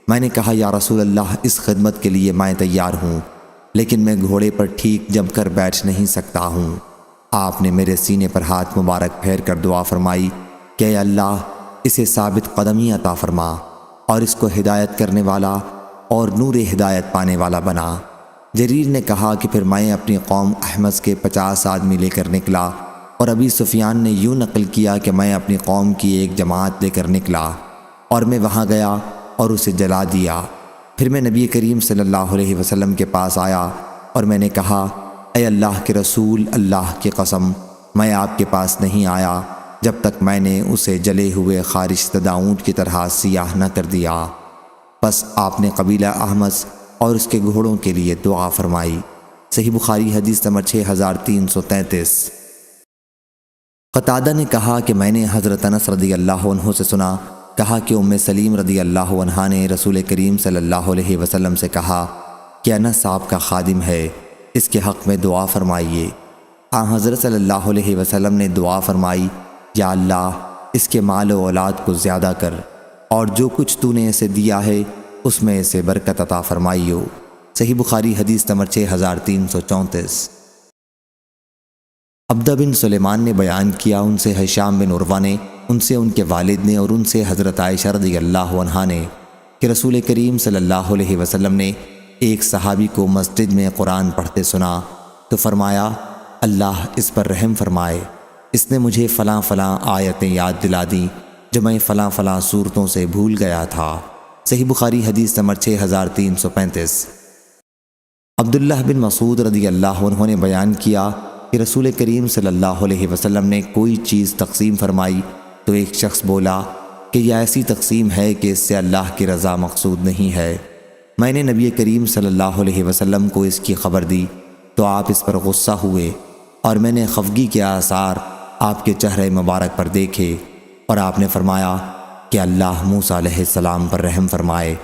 میں نے کہا، یا رسول اللہ، اس خدمت کے لیے میں تیار ہوں، لیکن میں گھوڑے پر ٹھیک جم کر بیٹھ نہیں سکتا ہوں۔ آپ نے میرے سینے پر ہاتھ مبارک پھیر کر دعا فرمائی کہ اے اللہ، اسے ثابت قدمی عطا فرما اور اس کو ہدایت کرنے والا اور نور ہدایت پانے والا بنا۔ جریر نے کہا کہ پھر میں اپنی قوم احمس کے 50 آدمی لے کر نکلا، اور ابی سفیان نے یوں نقل کیا کہ میں اپنی قوم کی ایک جماعت لے کر نکلا اور میں وہاں گیا اور اسے جلا دیا۔ پھر میں نبی کریم صلی اللہ علیہ وسلم کے پاس آیا اور میں نے کہا، اے اللہ کے رسول، اللہ کی قسم، میں آپ کے پاس نہیں آیا جب تک میں نے اسے جلے ہوئے خارش زدہ اونٹ کی طرح سیاہ نہ کر دیا۔ بس آپ نے قبیلہ احمس اور اس کے گھوڑوں کے لیے دعا فرمائی۔ صحیح بخاری حدیث نمبر 6333۔ قتادہ نے کہا کہ میں نے حضرت انس رضی اللہ عنہ سے سنا، کہا کہ ام سلیم رضی اللہ عنہا نے رسول کریم صلی اللہ علیہ وسلم سے کہا کہ انس آپ کا خادم ہے، اس کے حق میں دعا فرمائیے۔ حضرت صلی اللہ علیہ وسلم نے دعا فرمائی، یا اللہ، اس کے مال و اولاد کو زیادہ کر، اور جو کچھ تو نے اسے دیا ہے اس میں اسے برکت عطا فرمائیو۔ صحیح بخاری حدیث نمبر 6334۔ عبدہ بن سلیمان نے بیان کیا، ان سے ہشام بن عروہ نے، ان سے ان کے والد نے، اور ان سے حضرت عائشہ رضی اللہ عنہا نے کہ رسول کریم صلی اللہ علیہ وسلم نے ایک صحابی کو مسجد میں قرآن پڑھتے سنا تو فرمایا، اللہ اس پر رحم فرمائے، اس نے مجھے فلاں فلاں آیتیں یاد دلا دیں جو میں فلاں فلاں صورتوں سے بھول گیا تھا۔ صحیح بخاری حدیث نمبر 6335۔ عبداللہ بن مسعود رضی اللہ عنہ نے بیان کیا کہ رسول کریم صلی اللہ علیہ وسلم نے کوئی چیز تقسیم فرمائی تو ایک شخص بولا کہ کہ یہ ایسی تقسیم ہے کہ اس سے اللہ کی رضا مقصود نہیں ہے۔ میں نے نبی کریم صلی اللہ علیہ وسلم کو اس کی خبر دی تو آپ اس پر غصہ ہوئے، اور میں نے خفگی کے آثار آپ کے چہرے مبارک پر دیکھے، اور آپ نے فرمایا کہ اللہ موسیٰ علیہ السلام پر رحم فرمائے،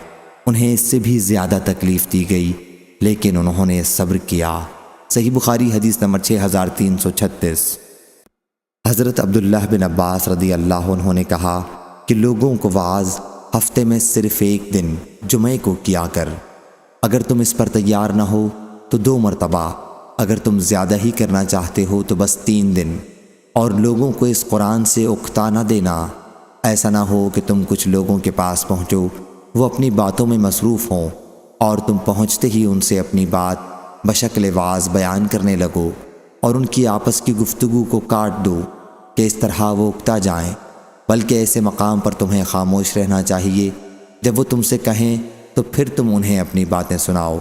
انہیں اس سے بھی زیادہ تکلیف دی گئی لیکن انہوں نے صبر کیا۔ صحیح بخاری حدیث نمبر 6336۔ حضرت عبداللہ بن عباس رضی اللہ عنہ نے کہا کہ لوگوں کو وعظ ہفتے میں صرف ایک دن جمعے کو کیا کر، اگر تم اس پر تیار نہ ہو تو 2 مرتبہ، اگر تم زیادہ ہی کرنا چاہتے ہو تو بس 3 دن، اور لوگوں کو اس قرآن سے اکتا نہ دینا۔ ایسا نہ ہو کہ تم کچھ لوگوں کے پاس پہنچو، وہ اپنی باتوں میں مصروف ہوں، اور تم پہنچتے ہی ان سے اپنی بات بشکل وعظ بیان کرنے لگو اور ان کی آپس کی گفتگو کو کاٹ دو کہ اس طرح وہ اکتا جائیں، بلکہ ایسے مقام پر تمہیں خاموش رہنا چاہیے، جب وہ تم سے کہیں تو پھر تم انہیں اپنی باتیں سناؤ،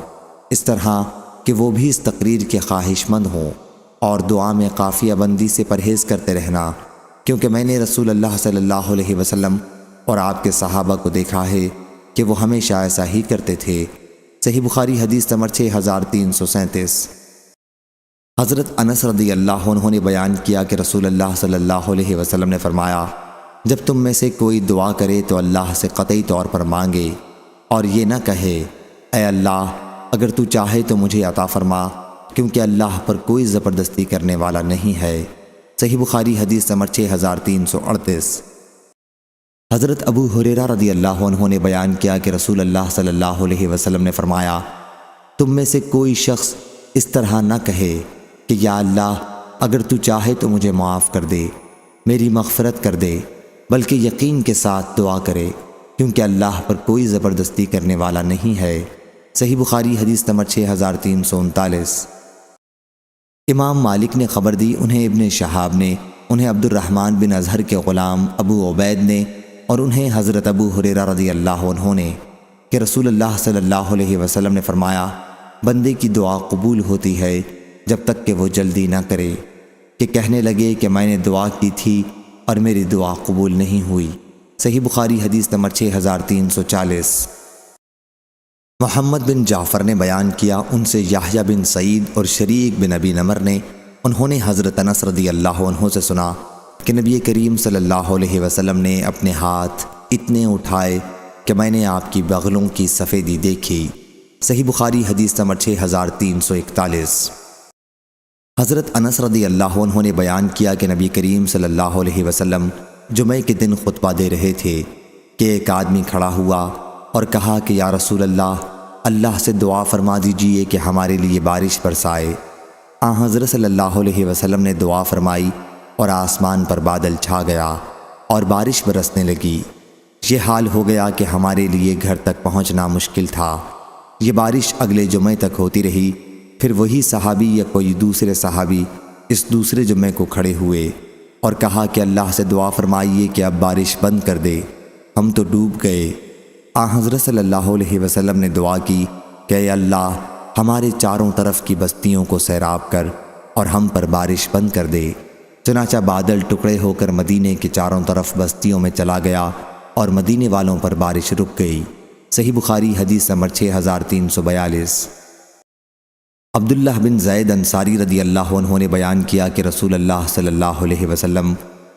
اس طرح کہ وہ بھی اس تقریر کے خواہش مند ہوں، اور دعا میں قافیہ بندی سے پرہیز کرتے رہنا، کیونکہ میں نے رسول اللہ صلی اللہ علیہ وسلم اور آپ کے صحابہ کو دیکھا ہے کہ وہ ہمیشہ ایسا ہی کرتے تھے۔ صحیح بخاری حدیث نمبر 6337۔ حضرت انس رضی اللہ عنہ نے بیان کیا کہ رسول اللہ صلی اللہ علیہ وسلم نے فرمایا، جب تم میں سے کوئی دعا کرے تو اللہ سے قطعی طور پر مانگے، اور یہ نہ کہے اے اللہ اگر تو چاہے تو مجھے عطا فرما، کیونکہ اللہ پر کوئی زبردستی کرنے والا نہیں ہے۔ صحیح بخاری حدیث نمبر 6338۔ حضرت ابو ہریرہ رضی اللہ عنہ نے بیان کیا کہ رسول اللہ صلی اللہ علیہ وسلم نے فرمایا، تم میں سے کوئی شخص اس طرح نہ کہے کہ یا اللہ اگر تو چاہے تو مجھے معاف کر دے، میری مغفرت کر دے، بلکہ یقین کے ساتھ دعا کرے، کیونکہ اللہ پر کوئی زبردستی کرنے والا نہیں ہے۔ صحیح بخاری حدیث نمبر 6339۔ امام مالک نے خبر دی، انہیں ابن شہاب نے، انہیں عبد الرحمن بن اظہر کے غلام ابو عبید نے، اور انہیں حضرت ابو ہریرہ رضی اللہ عنہ نے، کہ رسول اللہ صلی اللہ علیہ وسلم نے فرمایا، بندے کی دعا قبول ہوتی ہے جب تک کہ وہ جلدی نہ کرے کہ کہنے لگے کہ میں نے دعا کی تھی اور میری دعا قبول نہیں ہوئی۔ صحیح بخاری حدیث نمبر 6340۔ محمد بن جعفر نے بیان کیا، ان سے یحییٰ بن سعید اور شریک بن ابی نمر نے، انہوں نے حضرت انس رضی اللہ عنہ سے سنا کہ نبی کریم صلی اللہ علیہ وسلم نے اپنے ہاتھ اتنے اٹھائے کہ میں نے آپ کی بغلوں کی سفیدی دیکھی۔ صحیح بخاری حدیث نمبر 6341۔ حضرت انس رضی اللہ عنہ نے بیان کیا کہ نبی کریم صلی اللہ علیہ وسلم جمعے کے دن خطبہ دے رہے تھے کہ ایک آدمی کھڑا ہوا اور کہا کہ یا رسول اللہ، اللہ سے دعا فرما دیجئے کہ ہمارے لیے بارش برسائے۔ حضرت صلی اللہ علیہ وسلم نے دعا فرمائی اور آسمان پر بادل چھا گیا اور بارش برسنے لگی۔ یہ حال ہو گیا کہ ہمارے لیے گھر تک پہنچنا مشکل تھا۔ یہ بارش اگلے جمعے تک ہوتی رہی، پھر وہی صحابی یا کوئی دوسرے صحابی اس دوسرے جمعے کو کھڑے ہوئے اور کہا کہ اللہ سے دعا فرمائیے کہ اب بارش بند کر دے، ہم تو ڈوب گئے۔ حضرت صلی اللہ علیہ وسلم نے دعا کی کہ اے اللہ ہمارے چاروں طرف کی بستیوں کو سیراب کر اور ہم پر بارش بند کر دے۔ چنانچہ بادل ٹکڑے ہو کر مدینے کے چاروں طرف بستیوں میں چلا گیا اور مدینے والوں پر بارش رک گئی۔ صحیح بخاری حدیث نمبر 6342۔ عبداللہ بن زید انصاری رضی اللہ عنہ نے بیان کیا کہ رسول اللہ صلی اللہ علیہ وسلم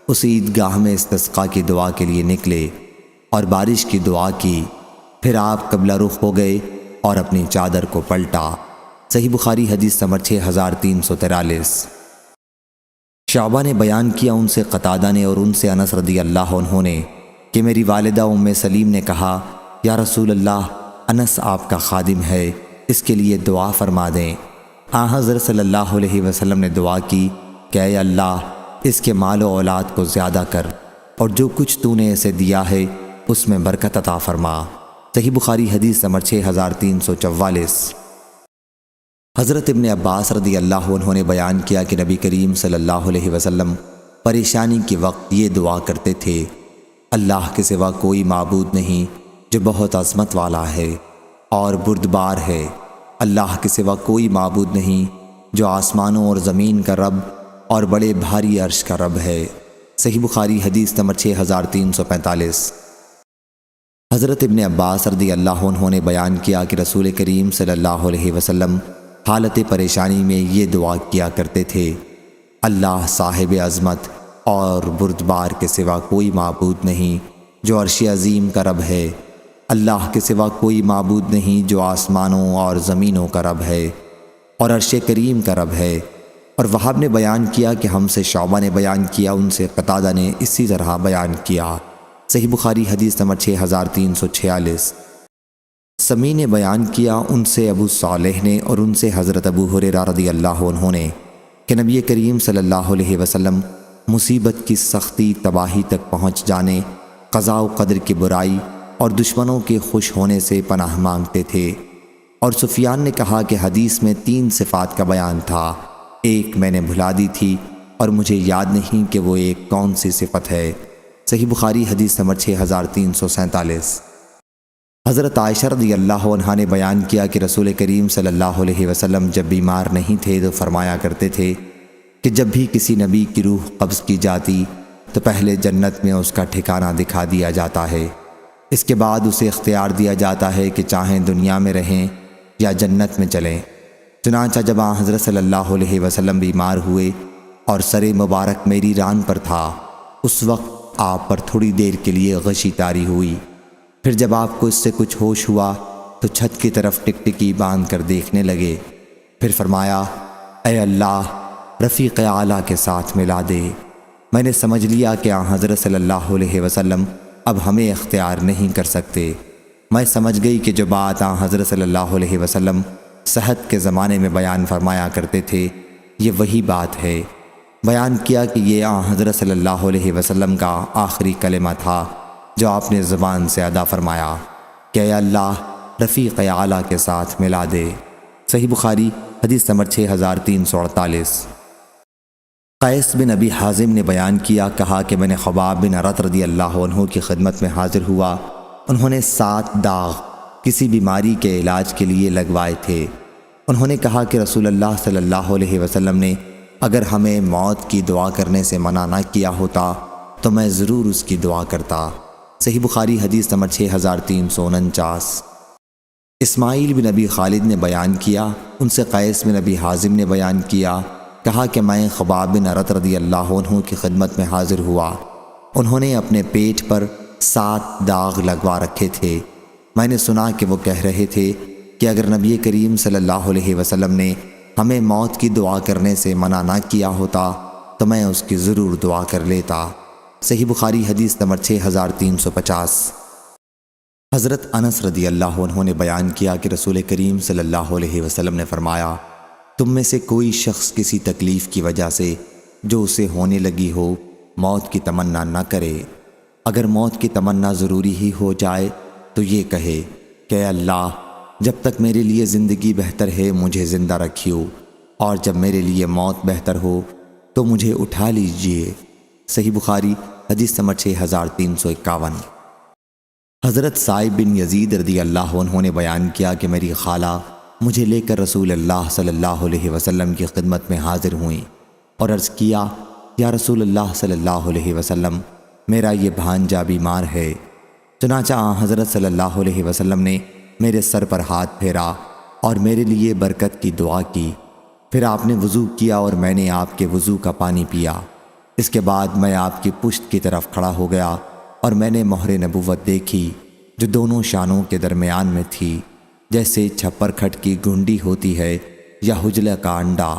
اس عیدگاہ میں استسقاء کی دعا کے لیے نکلے اور بارش کی دعا کی، پھر آپ قبلہ رخ ہو گئے اور اپنی چادر کو پلٹا۔ صحیح بخاری حدیث نمبر 6343۔ شعبہ نے بیان کیا، ان سے قتادہ نے اور ان سے انس رضی اللہ عنہ نے، کہ میری والدہ ام سلیم نے کہا یا رسول اللہ، انس آپ کا خادم ہے، اس کے لیے دعا فرما دیں۔ حضرت صلی اللہ علیہ وسلم نے دعا کی کہ اے اللہ اس کے مال و اولاد کو زیادہ کر، اور جو کچھ تو نے اسے دیا ہے اس میں برکت عطا فرما۔ صحیح بخاری حدیث نمبر 6344۔ حضرت ابن عباس رضی اللہ عنہ نے بیان کیا کہ نبی کریم صلی اللہ علیہ وسلم پریشانی کے وقت یہ دعا کرتے تھے، اللہ کے سوا کوئی معبود نہیں جو بہت عظمت والا ہے اور بردبار ہے، اللہ کے سوا کوئی معبود نہیں جو آسمانوں اور زمین کا رب اور بڑے بھاری عرش کا رب ہے۔ صحیح بخاری حدیث نمبر 6345۔ حضرت ابن عباس رضی اللہ عنہ نے بیان کیا کہ رسول کریم صلی اللہ علیہ وسلم حالت پریشانی میں یہ دعا کیا کرتے تھے: اللہ صاحب عظمت اور بردبار کے سوا کوئی معبود نہیں جو عرش عظیم کا رب ہے، اللہ کے سوا کوئی معبود نہیں جو آسمانوں اور زمینوں کا رب ہے اور عرش کریم کا رب ہے۔ اور وہاب نے بیان کیا کہ ہم سے شعبہ نے بیان کیا، ان سے قتادہ نے اسی طرح بیان کیا۔ صحیح بخاری حدیث نمبر 6346۔ سمی نے بیان کیا، ان سے ابو صالح نے اور ان سے حضرت ابو ہریرہ رضی اللہ عنہ نے کہ نبی کریم صلی اللہ علیہ وسلم مصیبت کی سختی، تباہی تک پہنچ جانے، قضاء و قدر کی برائی اور دشمنوں کے خوش ہونے سے پناہ مانگتے تھے۔ اور سفیان نے کہا کہ حدیث میں 3 صفات کا بیان تھا، ایک میں نے بھلا دی تھی اور مجھے یاد نہیں کہ وہ ایک کون سی صفت ہے۔ صحیح بخاری حدیث نمبر 6347۔ حضرت عائشہ رضی اللہ عنہا نے بیان کیا کہ رسول کریم صلی اللہ علیہ وسلم جب بیمار نہیں تھے تو فرمایا کرتے تھے کہ جب بھی کسی نبی کی روح قبض کی جاتی تو پہلے جنت میں اس کا ٹھکانہ دکھا دیا جاتا ہے، اس کے بعد اسے اختیار دیا جاتا ہے کہ چاہیں دنیا میں رہیں یا جنت میں چلیں۔ چنانچہ جب حضرت صلی اللہ علیہ وسلم بیمار ہوئے اور سر مبارک میری ران پر تھا، اس وقت آپ پر تھوڑی دیر کے لیے غشی طاری ہوئی، پھر جب آپ کو اس سے کچھ ہوش ہوا تو چھت کی طرف ٹکٹکی باندھ کر دیکھنے لگے، پھر فرمایا: اے اللہ، رفیق اعلیٰ کے ساتھ ملا دے۔ میں نے سمجھ لیا کہ حضرت صلی اللہ علیہ وسلم اب ہمیں اختیار نہیں کر سکتے۔ میں سمجھ گئی کہ جو بات حضرت صلی اللہ علیہ وسلم صحت کے زمانے میں بیان فرمایا کرتے تھے یہ وہی بات ہے۔ بیان کیا کہ یہ حضرت صلی اللہ علیہ وسلم کا آخری کلمہ تھا جو آپ نے زبان سے ادا فرمایا کہ اے اللہ، رفیق اعلیٰ کے ساتھ ملا دے۔ صحیح بخاری حدیث نمبر 6348۔ قیس بن ابی حازم نے بیان کیا، کہا کہ میں نے خباب بن ارت رضی اللہ عنہ کی خدمت میں حاضر ہوا۔ انہوں نے 7 داغ کسی بیماری کے علاج کے لیے لگوائے تھے۔ انہوں نے کہا کہ رسول اللہ صلی اللہ علیہ وسلم نے اگر ہمیں موت کی دعا کرنے سے منع نہ کیا ہوتا تو میں ضرور اس کی دعا کرتا۔ صحیح بخاری حدیث نمبر 6349۔ اسماعیل بن ابی خالد نے بیان کیا، ان سے قیس بن ابی حازم نے بیان کیا، کہا کہ میں خباب بن ارت رضی اللہ عنہ کی خدمت میں حاضر ہوا۔ انہوں نے اپنے پیٹ پر 7 داغ لگوا رکھے تھے۔ میں نے سنا کہ وہ کہہ رہے تھے کہ اگر نبی کریم صلی اللہ علیہ وسلم نے ہمیں موت کی دعا کرنے سے منع نہ کیا ہوتا تو میں اس کی ضرور دعا کر لیتا۔ صحیح بخاری حدیث نمبر 6350۔ حضرت انس رضی اللہ عنہ نے بیان کیا کہ رسول کریم صلی اللہ علیہ وسلم نے فرمایا: تم میں سے کوئی شخص کسی تکلیف کی وجہ سے جو اسے ہونے لگی ہو موت کی تمنا نہ کرے۔ اگر موت کی تمنا ضروری ہی ہو جائے تو یہ کہے کہ اے اللہ، جب تک میرے لیے زندگی بہتر ہے مجھے زندہ رکھیو، اور جب میرے لیے موت بہتر ہو تو مجھے اٹھا لیجئے۔ صحیح بخاری حدیث نمبر 6351۔ حضرت صائب بن یزید رضی اللہ عنہ نے بیان کیا کہ میری خالہ مجھے لے کر رسول اللہ صلی اللہ علیہ وسلم کی خدمت میں حاضر ہوئیں اور عرض کیا: یا رسول اللہ صلی اللہ علیہ وسلم، میرا یہ بھانجا بیمار ہے۔ چنانچہ حضرت صلی اللہ علیہ وسلم نے میرے سر پر ہاتھ پھیرا اور میرے لیے برکت کی دعا کی، پھر آپ نے وضو کیا اور میں نے آپ کے وضو کا پانی پیا۔ اس کے بعد میں آپ کی پشت کی طرف کھڑا ہو گیا اور میں نے مہر نبوت دیکھی جو دونوں شانوں کے درمیان میں تھی، جیسے چھپر کھٹ کی گھنڈی ہوتی ہے یا حجلہ کا انڈا۔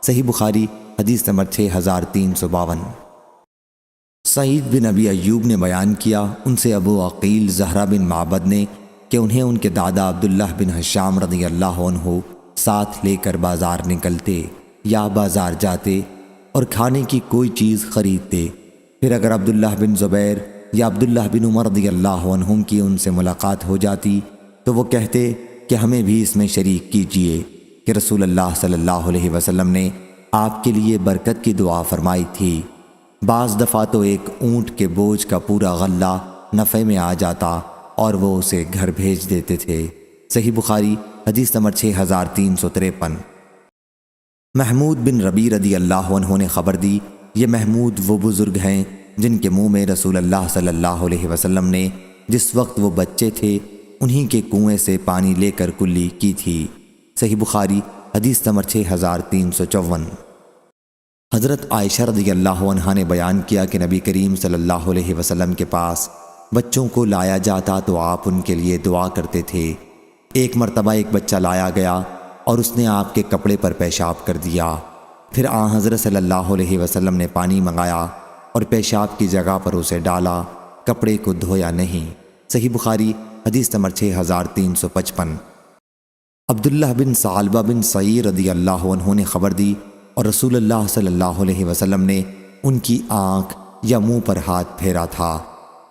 صحیح بخاری حدیث نمبر 6352۔ سعید بن ابی ایوب نے بیان کیا، ان سے ابو عقیل زہرہ بن معبد نے کہ انہیں ان کے دادا عبداللہ بن حشام رضی اللہ عنہ ساتھ لے کر بازار نکلتے یا بازار جاتے اور کھانے کی کوئی چیز خریدتے، پھر اگر عبداللہ بن زبیر یا عبداللہ بن عمر رضی اللہ عنہم کی ان سے ملاقات ہو جاتی تو وہ کہتے کہ ہمیں بھی اس میں شریک کیجیے کہ رسول اللہ صلی اللہ علیہ وسلم نے آپ کے لیے برکت کی دعا فرمائی تھی۔ بعض دفعہ تو ایک اونٹ کے بوجھ کا پورا غلہ نفع میں آ جاتا اور وہ اسے گھر بھیج دیتے تھے۔ صحیح بخاری حدیث نمبر 6353۔ محمود بن ربیع رضی اللہ عنہ نے خبر دی، یہ محمود وہ بزرگ ہیں جن کے منہ میں رسول اللہ صلی اللہ علیہ وسلم نے جس وقت وہ بچے تھے انہی کے کنویں سے پانی لے کر کلی کی تھی۔ صحیح بخاری حدیث نمبر 6354۔ حضرت عائشہ رضی اللہ عنہا نے بیان کیا کہ نبی کریم صلی اللہ علیہ وسلم کے پاس بچوں کو لایا جاتا تو آپ ان کے لیے دعا کرتے تھے۔ ایک مرتبہ ایک بچہ لایا گیا اور اس نے آپ کے کپڑے پر پیشاب کر دیا۔ پھر آن حضرت صلی اللہ علیہ وسلم نے پانی منگایا اور پیشاب کی جگہ پر اسے ڈالا، کپڑے کو دھویا نہیں۔ صحیح بخاری حدیث نمبر 6355۔ عبداللہ بن ثعلبہ بن سعید رضی اللہ عنہ نے خبر دی اور رسول اللہ صلی اللہ علیہ وسلم نے ان کی آنکھ یا منہ پر ہاتھ پھیرا تھا۔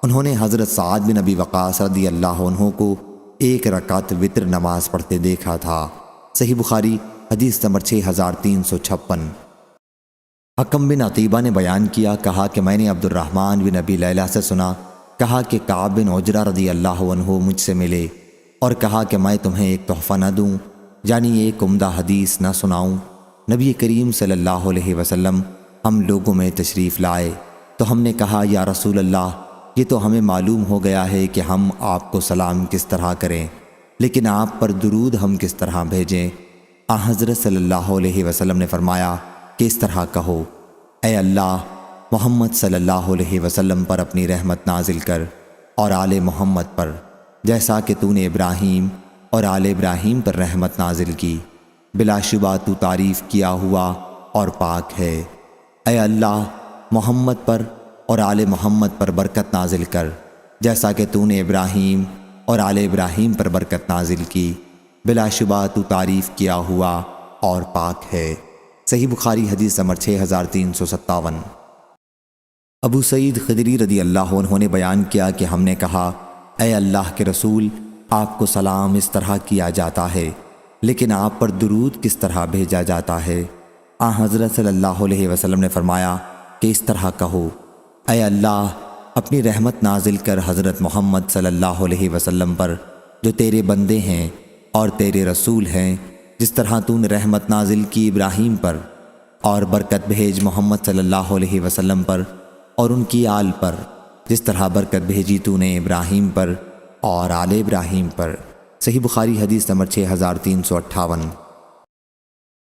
انہوں نے حضرت سعد بن ابی وقاص رضی اللہ عنہ کو 1 رکعت وتر نماز پڑھتے دیکھا تھا۔ صحیح بخاری حدیث نمبر 6356۔ حکم بن عتیبہ نے بیان کیا، کہا کہ میں نے عبد الرحمن بن ابی لیلہ سے سنا، کہا کہ کعب بن عجرہ رضی اللہ عنہ مجھ سے ملے اور کہا کہ میں تمہیں ایک تحفہ نہ دوں، یعنی ایک عمدہ حدیث نہ سناؤں۔ نبی کریم صلی اللہ علیہ وسلم ہم لوگوں میں تشریف لائے تو ہم نے کہا یا رسول اللہ، یہ تو ہمیں معلوم ہو گیا ہے کہ ہم آپ کو سلام کس طرح کریں، لیکن آپ پر درود ہم کس طرح بھیجیں؟ حضرت صلی اللہ علیہ وسلم نے فرمایا کہ اس طرح کہو، اے اللہ، محمد صلی اللہ علیہ وسلم پر اپنی رحمت نازل کر اور آل محمد پر، جیسا کہ تو نے ابراہیم اور آل ابراہیم پر رحمت نازل کی، بلا شبہ تو تعریف کیا ہوا اور پاک ہے۔ اے اللہ، محمد پر اور آل محمد پر برکت نازل کر، جیسا کہ تو نے ابراہیم اور آل ابراہیم پر برکت نازل کی، بلا شبہ تو تعریف کیا ہوا اور پاک ہے۔ صحیح بخاری حدیث نمبر 6357۔ ابو سعید خدری رضی اللہ عنہ نے بیان کیا کہ ہم نے کہا، اے اللہ کے رسول، آپ کو سلام اس طرح کیا جاتا ہے، لیکن آپ پر درود کس طرح بھیجا جاتا ہے؟ حضرت صلی اللہ علیہ وسلم نے فرمایا کہ اس طرح کہو، اے اللہ، اپنی رحمت نازل کر حضرت محمد صلی اللہ علیہ وسلم پر جو تیرے بندے ہیں اور تیرے رسول ہیں، جس طرح تو نے رحمت نازل کی ابراہیم پر، اور برکت بھیج محمد صلی اللہ علیہ وسلم پر اور ان کی آل پر، جس طرح برکت بھیجی تو نے ابراہیم پر اور آل ابراہیم پر۔ صحیح بخاری حدیث نمبر 6358۔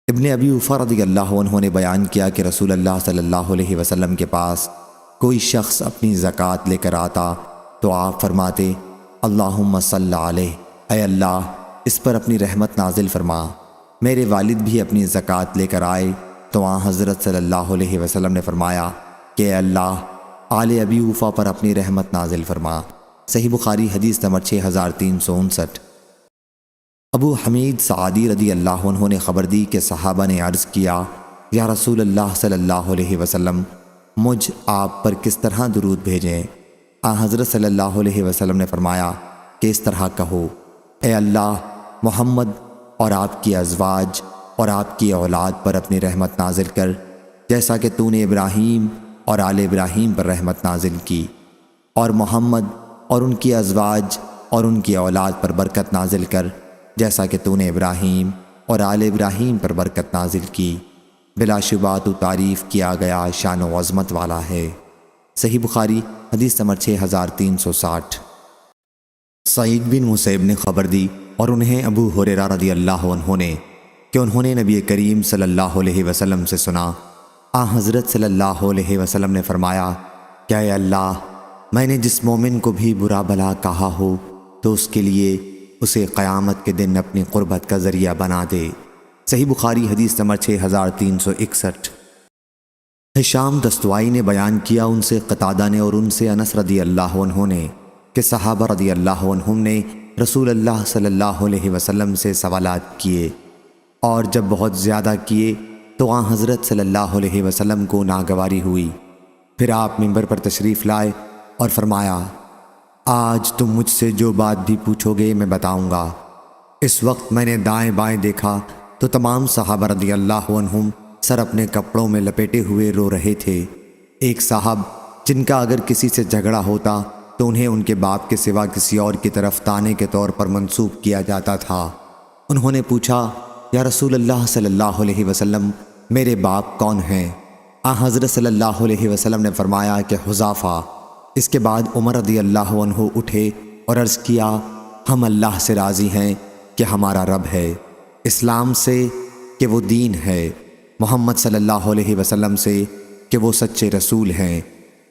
ابن ابی اوفا رضی اللہ عنہ نے بیان کیا کہ رسول اللہ صلی اللہ علیہ وسلم کے پاس کوئی شخص اپنی زکوٰۃ لے کر آتا تو آپ فرماتے، اللہم صلی علیہ، اے اللہ، اس پر اپنی رحمت نازل فرما۔ میرے والد بھی اپنی زکوٰۃ لے کر آئے تو حضرت صلی اللہ علیہ وسلم نے فرمایا کہ اے اللہ، آل ابی اوفا پر اپنی رحمت نازل فرما۔ صحیح بخاری حدیث نمبر 6359۔ ابو حمید سعدی رضی اللہ عنہ نے خبر دی کہ صحابہ نے عرض کیا، یا رسول اللہ صلی اللہ علیہ وسلم، مجھ آپ پر کس طرح درود بھیجیں؟ حضرت صلی اللہ علیہ وسلم نے فرمایا کہ اس طرح کہو، اے اللہ، محمد اور آپ کی ازواج اور آپ کی اولاد پر اپنی رحمت نازل کر، جیسا کہ تو نے ابراہیم اور آل ابراہیم پر رحمت نازل کی، اور محمد اور ان کی ازواج اور ان کی اولاد پر برکت نازل کر، جیسا کہ تو نے ابراہیم اور آل ابراہیم پر برکت نازل کی، بلا شبہ تو تعریف کیا گیا شان و عظمت والا ہے۔ صحیح بخاری حدیث نمبر 6360۔ سعید بن مسیب نے خبر دی اور انہیں ابو ہریرہ رضی اللہ عنہ نے کہ انہوں نے نبی کریم صلی اللہ علیہ وسلم سے سنا، حضرت صلی اللہ علیہ وسلم نے فرمایا کہ اے اللہ، میں نے جس مومن کو بھی برا بھلا کہا ہو تو اس کے لیے اسے قیامت کے دن اپنی قربت کا ذریعہ بنا دے۔ صحیح بخاری حدیث نمبر 6361۔ ہشام دستوائی نے بیان کیا، ان سے قتادہ نے اور ان سے انس رضی اللہ عنہ نے کہ صحابہ رضی اللہ عنہم نے رسول اللہ صلی اللہ علیہ وسلم سے سوالات کیے، اور جب بہت زیادہ کیے تو حضرت صلی اللہ علیہ وسلم کو ناگواری ہوئی۔ پھر آپ منبر پر تشریف لائے اور فرمایا، آج تم مجھ سے جو بات بھی پوچھو گے میں بتاؤں گا۔ اس وقت میں نے دائیں بائیں دیکھا تو تمام صحابہ رضی اللہ عنہم سر اپنے کپڑوں میں لپیٹے ہوئے رو رہے تھے۔ ایک صاحب جن کا اگر کسی سے جھگڑا ہوتا تو انہیں ان کے باپ کے سوا کسی اور کی طرف تانے کے طور پر منسوب کیا جاتا تھا۔ انہوں نے پوچھا، یا رسول اللہ صلی اللہ علیہ وسلم، میرے باپ کون ہیں؟ حضرت صلی اللہ علیہ وسلم نے فرمایا کہ حذافہ۔ اس کے بعد عمر رضی اللہ عنہ اٹھے اور عرض کیا، ہم اللہ سے راضی ہیں کہ ہمارا رب ہے، اسلام سے کہ وہ دین ہے، محمد صلی اللہ علیہ وسلم سے کہ وہ سچے رسول ہیں،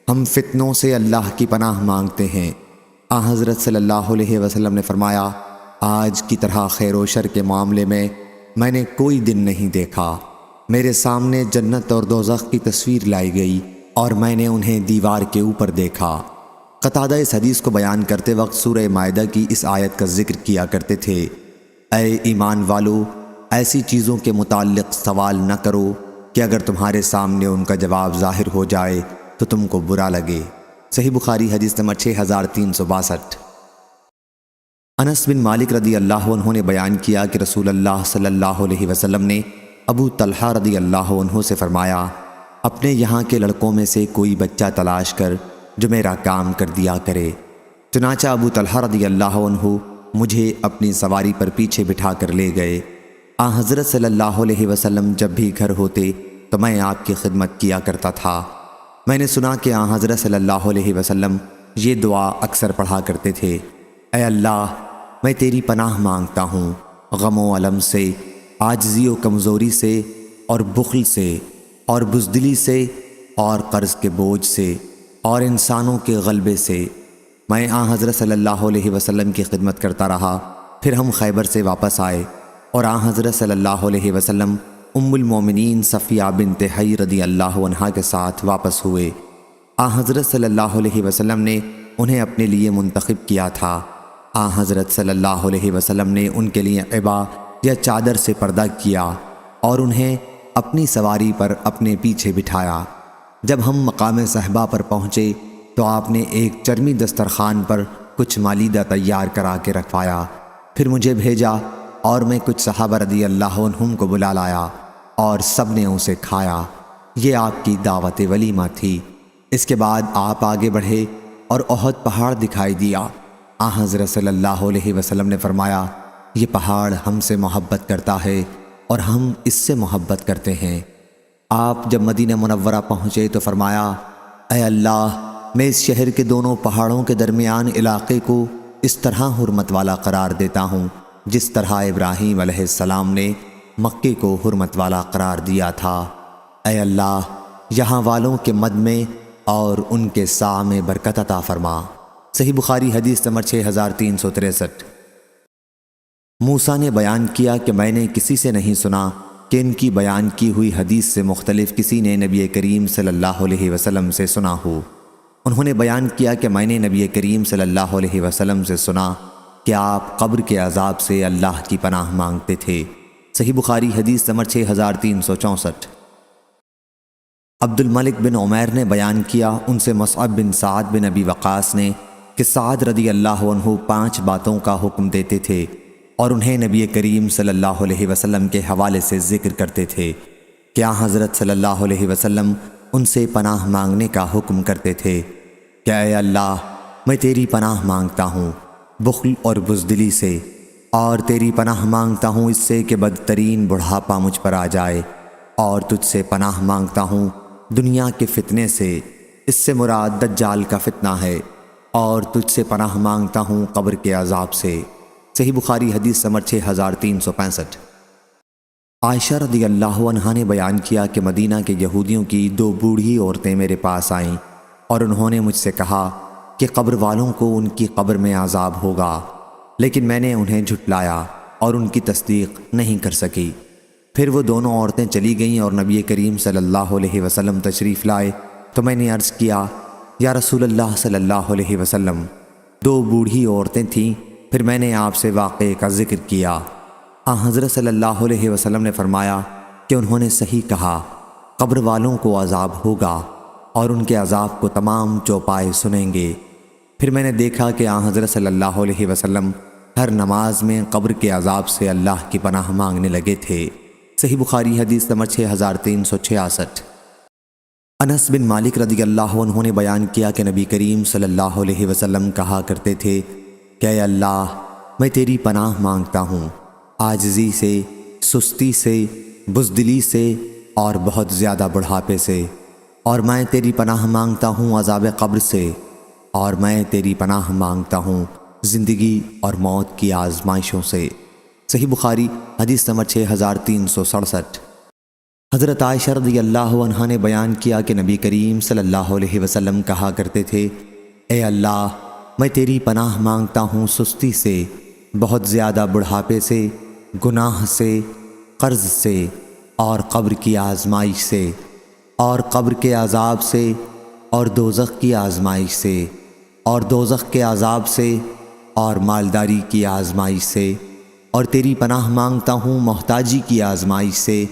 ہم فتنوں سے اللہ کی پناہ مانگتے ہیں۔ حضرت صلی اللہ علیہ وسلم نے فرمایا، آج کی طرح خیر و شر کے معاملے میں نے کوئی دن نہیں دیکھا۔ میرے سامنے جنت اور دوزخ کی تصویر لائی گئی اور میں نے انہیں دیوار کے اوپر دیکھا۔ قتادہ اس حدیث کو بیان کرتے وقت سورہ مائدہ کی اس آیت کا ذکر کیا کرتے تھے، اے ایمان والو، ایسی چیزوں کے متعلق سوال نہ کرو کہ اگر تمہارے سامنے ان کا جواب ظاہر ہو جائے تو تم کو برا لگے۔ صحیح بخاری حدیث نمبر 6362۔ انس بن مالک رضی اللہ عنہ نے بیان کیا کہ رسول اللہ صلی اللہ علیہ وسلم نے ابو طلحہ رضی اللہ عنہ سے فرمایا، اپنے یہاں کے لڑکوں میں سے کوئی بچہ تلاش کر جو میرا کام کر دیا کرے۔ چنانچہ ابو طلحہ رضی اللہ عنہ مجھے اپنی سواری پر پیچھے بٹھا کر لے گئے۔ حضرت صلی اللہ علیہ وسلم جب بھی گھر ہوتے تو میں آپ کی خدمت کیا کرتا تھا۔ میں نے سنا کہ حضرت صلی اللہ علیہ وسلم یہ دعا اکثر پڑھا کرتے تھے، اے اللہ، میں تیری پناہ مانگتا ہوں غم و الم سے، عاجزی و کمزوری سے، اور بخل سے، اور بزدلی سے، اور قرض کے بوجھ سے، اور انسانوں کے غلبے سے۔ میں حضرت صلی اللہ علیہ وسلم کی خدمت کرتا رہا۔ پھر ہم خیبر سے واپس آئے اور حضرت صلی اللہ علیہ وسلم ام المومنین صفیہ بنت حی رضی اللہ عنہا کے ساتھ واپس ہوئے۔ حضرت صلی اللہ علیہ وسلم نے انہیں اپنے لیے منتخب کیا تھا۔ حضرت صلی اللہ علیہ وسلم نے ان کے لیے عبا یا چادر سے پردہ کیا اور انہیں اپنی سواری پر اپنے پیچھے بٹھایا۔ جب ہم مقام صحبہ پر پہنچے تو آپ نے ایک چرمی دسترخوان پر کچھ مالیدہ تیار کرا کے رکھوایا، پھر مجھے بھیجا اور میں کچھ صحابہ رضی اللہ عنہم کو بلا لایا اور سب نے اسے کھایا۔ یہ آپ کی دعوت ولیمہ تھی۔ اس کے بعد آپ آگے بڑھے اور احد پہاڑ دکھائی دیا۔ حضرت صلی اللہ علیہ وسلم نے فرمایا، یہ پہاڑ ہم سے محبت کرتا ہے اور ہم اس سے محبت کرتے ہیں۔ آپ جب مدینہ منورہ پہنچے تو فرمایا، اے اللہ، میں اس شہر کے دونوں پہاڑوں کے درمیان علاقے کو اس طرح حرمت والا قرار دیتا ہوں جس طرح ابراہیم علیہ السلام نے مکے کو حرمت والا قرار دیا تھا۔ اے اللہ، یہاں والوں کے مد میں اور ان کے سا میں برکت عطا فرما۔ صحیح بخاری حدیث نمبر 6363۔ موسیٰ نے بیان کیا کہ میں نے کسی سے نہیں سنا کہ ان کی بیان کی ہوئی حدیث سے مختلف کسی نے نبی کریم صلی اللہ علیہ وسلم سے سنا ہو۔ انہوں نے بیان کیا کہ میں نے نبی کریم صلی اللہ علیہ وسلم سے سنا کہ آپ قبر کے عذاب سے اللہ کی پناہ مانگتے تھے۔ صحیح بخاری حدیث نمبر 6364۔ عبد الملک بن عمیر نے بیان کیا، ان سے مصعب بن سعد بن ابی وقاص نے کہ سعد رضی اللہ عنہ 5 باتوں کا حکم دیتے تھے اور انہیں نبی کریم صلی اللہ علیہ وسلم کے حوالے سے ذکر کرتے تھے۔ کیا حضرت صلی اللہ علیہ وسلم ان سے پناہ مانگنے کا حکم کرتے تھے کہ اے اللہ، میں تیری پناہ مانگتا ہوں بخل اور بزدلی سے، اور تیری پناہ مانگتا ہوں اس سے کہ بدترین بڑھاپا مجھ پر آ جائے، اور تجھ سے پناہ مانگتا ہوں دنیا کے فتنے سے، اس سے مراد دجال کا فتنہ ہے، اور تجھ سے پناہ مانگتا ہوں قبر کے عذاب سے۔ صحیح بخاری حدیث نمبر 6365۔ عائشہ رضی اللہ عنہا نے بیان کیا کہ مدینہ کے یہودیوں کی 2 بوڑھی عورتیں میرے پاس آئیں اور انہوں نے مجھ سے کہا کہ قبر والوں کو ان کی قبر میں عذاب ہوگا، لیکن میں نے انہیں جھٹلایا اور ان کی تصدیق نہیں کر سکی۔ پھر وہ دونوں عورتیں چلی گئیں اور نبی کریم صلی اللہ علیہ وسلم تشریف لائے تو میں نے عرض کیا، یا رسول اللہ صلی اللہ علیہ وسلم، 2 بوڑھی عورتیں تھیں۔ پھر میں نے آپ سے واقعے کا ذکر کیا۔ حضرت صلی اللہ علیہ وسلم نے فرمایا کہ انہوں نے صحیح کہا، قبر والوں کو عذاب ہوگا اور ان کے عذاب کو تمام چوپائے سنیں گے۔ پھر میں نے دیکھا کہ حضرت صلی اللہ علیہ وسلم ہر نماز میں قبر کے عذاب سے اللہ کی پناہ مانگنے لگے تھے۔ صحیح بخاری حدیث نمبر 6366۔ انس بن مالک رضی اللہ عنہ نے بیان کیا کہ نبی کریم صلی اللہ علیہ وسلم کہا کرتے تھے کہ اے اللہ، میں تیری پناہ مانگتا ہوں عاجزی سے، سستی سے، بزدلی سے اور بہت زیادہ بڑھاپے سے، اور میں تیری پناہ مانگتا ہوں عذاب قبر سے، اور میں تیری پناہ مانگتا ہوں زندگی اور موت کی آزمائشوں سے۔ صحیح بخاری حدیث نمبر 6367۔ حضرت عائشہ رضی اللہ عنہا نے بیان کیا کہ نبی کریم صلی اللہ علیہ وسلم کہا کرتے تھے، اے اللہ، میں تیری پناہ مانگتا ہوں سستی سے، بہت زیادہ بڑھاپے سے، گناہ سے، قرض سے، اور قبر کی آزمائش سے، اور قبر کے عذاب سے، اور دوزخ کی آزمائش سے، اور دوزخ کے عذاب سے، اور مالداری کی آزمائش سے، اور تیری پناہ مانگتا ہوں محتاجی کی آزمائش سے،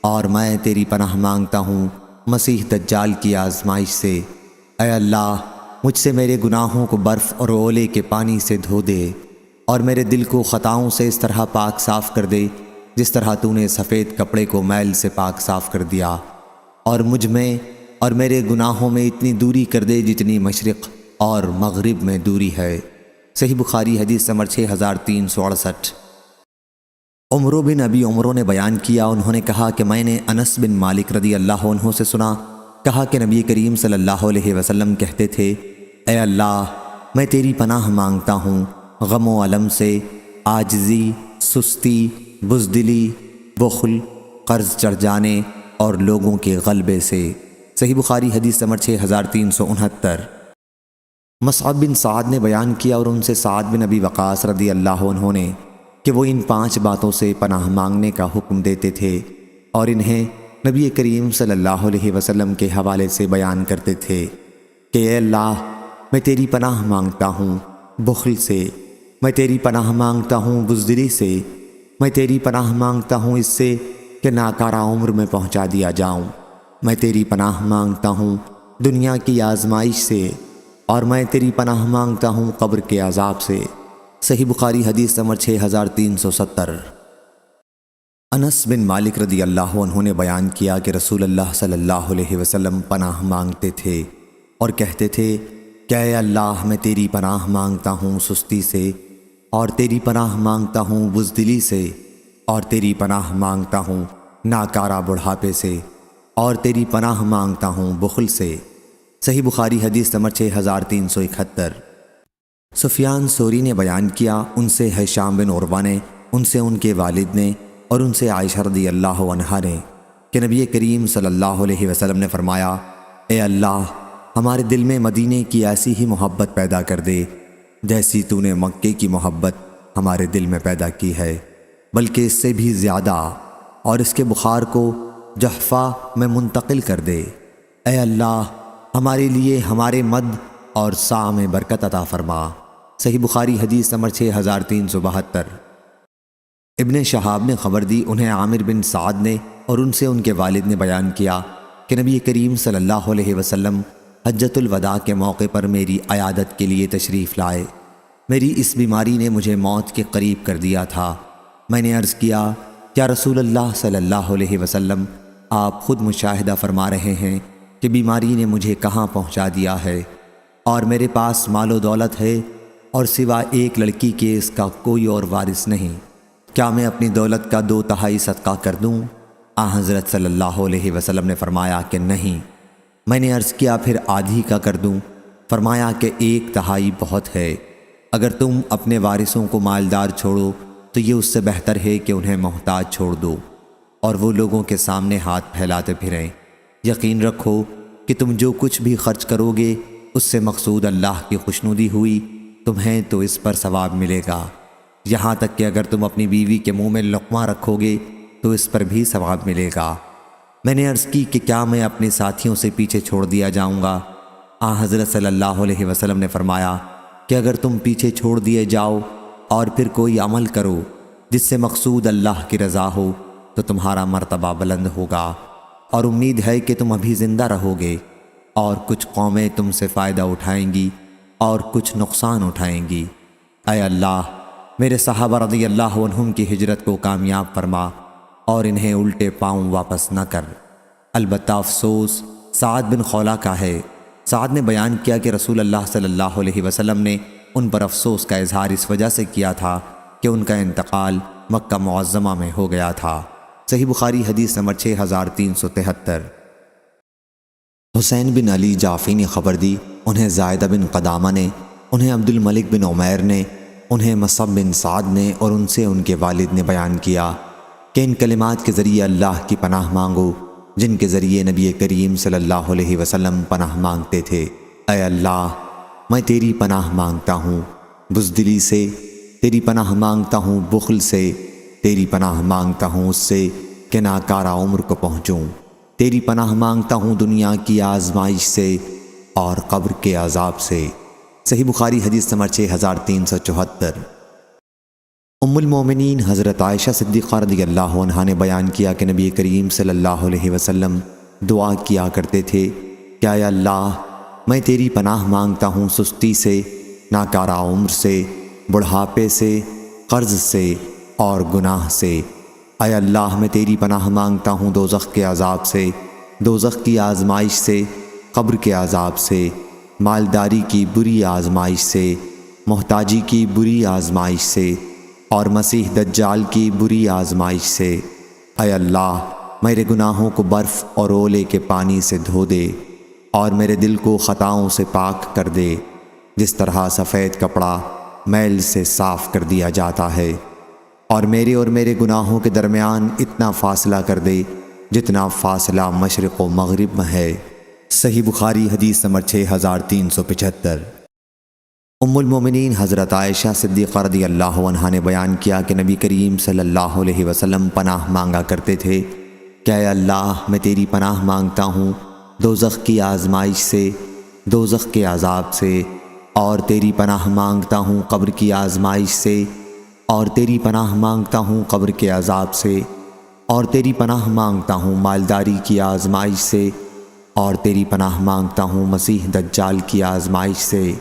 اور میں تیری پناہ مانگتا ہوں مسیح دجال کی آزمائش سے۔ اے اللہ، مجھ سے میرے گناہوں کو برف اور اولے کے پانی سے دھو دے، اور میرے دل کو خطاؤں سے اس طرح پاک صاف کر دے جس طرح تو نے سفید کپڑے کو میل سے پاک صاف کر دیا، اور مجھ میں اور میرے گناہوں میں اتنی دوری کر دے جتنی مشرق اور مغرب میں دوری ہے۔ صحیح بخاری حدیث نمبر 6368۔ عمرو بن ابی عمرو نے بیان کیا، انہوں نے کہا کہ میں نے انس بن مالک رضی اللہ عنہ سے سنا، کہا کہ نبی کریم صلی اللہ علیہ وسلم کہتے تھے، اے اللہ، میں تیری پناہ مانگتا ہوں غم و الم سے، عاجزی، سستی، بزدلی، بخل، قرض چڑھ جانے اور لوگوں کے غلبے سے۔ صحیح بخاری حدیث نمبر 6369۔ مصعب بن سعد نے بیان کیا اور ان سے سعد بن ابی وقاص رضی اللہ عنہ نے کہ وہ ان 5 باتوں سے پناہ مانگنے کا حکم دیتے تھے اور انہیں نبی کریم صلی اللہ علیہ وسلم کے حوالے سے بیان کرتے تھے کہ اے اللہ، میں تیری پناہ مانگتا ہوں بخل سے، میں تیری پناہ مانگتا ہوں بزدلی سے، میں تیری پناہ مانگتا ہوں اس سے کہ ناکارہ عمر میں پہنچا دیا جاؤں، میں تیری پناہ مانگتا ہوں دنیا کی آزمائش سے، اور میں تیری پناہ مانگتا ہوں قبر کے عذاب سے۔ صحیح بخاری حدیث نمبر 6370۔ انس بن مالک رضی اللہ عنہ نے بیان کیا کہ رسول اللہ صلی اللہ علیہ وسلم پناہ مانگتے تھے اور کہتے تھے کہ اے اللہ، میں تیری پناہ مانگتا ہوں سستی سے، اور تیری پناہ مانگتا ہوں بزدلی سے، اور تیری پناہ مانگتا ہوں ناکارہ بڑھاپے سے، اور تیری پناہ مانگتا ہوں بخل سے۔ صحیح بخاری حدیث نمبر 6371۔ سفیان ثوری نے بیان کیا، ان سے ہشام بن عروہ نے، ان سے ان کے والد نے، اور ان سے عائشہ رضی اللہ عنہا نے کہ نبی کریم صلی اللہ علیہ وسلم نے فرمایا، اے اللہ، ہمارے دل میں مدینے کی ایسی ہی محبت پیدا کر دے جیسی تو نے مکے کی محبت ہمارے دل میں پیدا کی ہے، بلکہ اس سے بھی زیادہ، اور اس کے بخار کو جحفہ میں منتقل کر دے۔ اے اللہ، ہمارے لیے ہمارے مد اور سا میں برکت عطا فرما۔ صحیح بخاری حدیث نمبر 6372۔ ابن شہاب نے خبر دی، انہیں عامر بن سعد نے اور ان سے ان کے والد نے بیان کیا کہ نبی کریم صلی اللہ علیہ وسلم حجۃ الوداع کے موقع پر میری عیادت کے لیے تشریف لائے۔ میری اس بیماری نے مجھے موت کے قریب کر دیا تھا۔ میں نے عرض کیا، کیا رسول اللہ صلی اللہ علیہ وسلم آپ خود مشاہدہ فرما رہے ہیں کہ بیماری نے مجھے کہاں پہنچا دیا ہے، اور میرے پاس مال و دولت ہے اور سوا ایک لڑکی کے اس کا کوئی اور وارث نہیں، کیا میں اپنی دولت کا 2/3 صدقہ کر دوں؟ حضرت صلی اللہ علیہ وسلم نے فرمایا کہ نہیں۔ میں نے عرض کیا، پھر آدھی کا کر دوں؟ فرمایا کہ 1/3 بہت ہے۔ اگر تم اپنے وارثوں کو مالدار چھوڑو تو یہ اس سے بہتر ہے کہ انہیں محتاج چھوڑ دو اور وہ لوگوں کے سامنے ہاتھ پھیلاتے پھریں۔ یقین رکھو کہ تم جو کچھ بھی خرچ کرو گے اس سے مقصود اللہ کی خوشنودی ہوئی، تمہیں تو اس پر ثواب ملے گا، یہاں تک کہ اگر تم اپنی بیوی کے منہ میں لقمہ رکھو گے تو اس پر بھی ثواب ملے گا۔ میں نے عرض کی کہ کیا میں اپنے ساتھیوں سے پیچھے چھوڑ دیا جاؤں گا؟ حضرت صلی اللہ علیہ وسلم نے فرمایا کہ اگر تم پیچھے چھوڑ دیے جاؤ اور پھر کوئی عمل کرو جس سے مقصود اللہ کی رضا ہو تو تمہارا مرتبہ بلند ہوگا، اور امید ہے کہ تم ابھی زندہ رہو گے، اور کچھ قومیں تم سے فائدہ اٹھائیں گی اور کچھ نقصان اٹھائیں گی۔ اے اللہ، میرے صحابہ رضی اللہ عنہم کی ہجرت کو کامیاب فرما اور انہیں الٹے پاؤں واپس نہ کر۔ البتہ افسوس سعد بن خولہ کا ہے۔ سعد نے بیان کیا کہ رسول اللہ صلی اللہ علیہ وسلم نے ان پر افسوس کا اظہار اس وجہ سے کیا تھا کہ ان کا انتقال مکہ معظمہ میں ہو گیا تھا۔ صحیح بخاری حدیث نمبر 6373۔ حسین بن علی جعفی نے خبر دی، انہیں زائدہ بن قدامہ نے، انہیں عبد الملک بن عمیر نے، انہیں مصعب بن سعد نے اور ان سے ان کے والد نے بیان کیا کہ ان کلمات کے ذریعے اللہ کی پناہ مانگو جن کے ذریعے نبی کریم صلی اللہ علیہ وسلم پناہ مانگتے تھے۔ اے اللہ، میں تیری پناہ مانگتا ہوں بزدلی سے، تیری پناہ مانگتا ہوں بخل سے، تیری پناہ مانگتا ہوں اس سے کہ ناکارہ عمر کو پہنچوں، تیری پناہ مانگتا ہوں دنیا کی آزمائش سے اور قبر کے عذاب سے۔ صحیح بخاری حدیث نمبر 6374۔ ام المومنین حضرت عائشہ صدیقہ رضی اللہ عنہا نے بیان کیا کہ نبی کریم صلی اللہ علیہ وسلم دعا کیا کرتے تھے کہ اے اللہ، میں تیری پناہ مانگتا ہوں سستی سے، ناکارہ عمر سے، بڑھاپے سے، قرض سے اور گناہ سے۔ اے اللہ، میں تیری پناہ مانگتا ہوں دوزخ کے عذاب سے، دوزخ کی آزمائش سے، قبر کے عذاب سے، مالداری کی بری آزمائش سے، محتاجی کی بری آزمائش سے اور مسیح دجال کی بری آزمائش سے۔ اے اللہ، میرے گناہوں کو برف اور اولے کے پانی سے دھو دے اور میرے دل کو خطاؤں سے پاک کر دے، جس طرح سفید کپڑا میل سے صاف کر دیا جاتا ہے، اور میرے گناہوں کے درمیان اتنا فاصلہ کر دے جتنا فاصلہ مشرق و مغرب میں ہے۔ صحیح بخاری حدیث نمبر 6375۔ ام المومنین حضرت عائشہ صدیقہ رضی اللہ عنہا نے بیان کیا کہ نبی کریم صلی اللہ علیہ وسلم پناہ مانگا کرتے تھے کہ اے اللہ، میں تیری پناہ مانگتا ہوں دوزخ کی آزمائش سے، دوزخ کے عذاب سے، اور تیری پناہ مانگتا ہوں قبر کی آزمائش سے، اور تیری پناہ مانگتا ہوں قبر کے عذاب سے، اور تیری پناہ مانگتا ہوں مالداری کی آزمائش سے، اور تیری پناہ مانگتا ہوں مسیح دجال کی آزمائش سے۔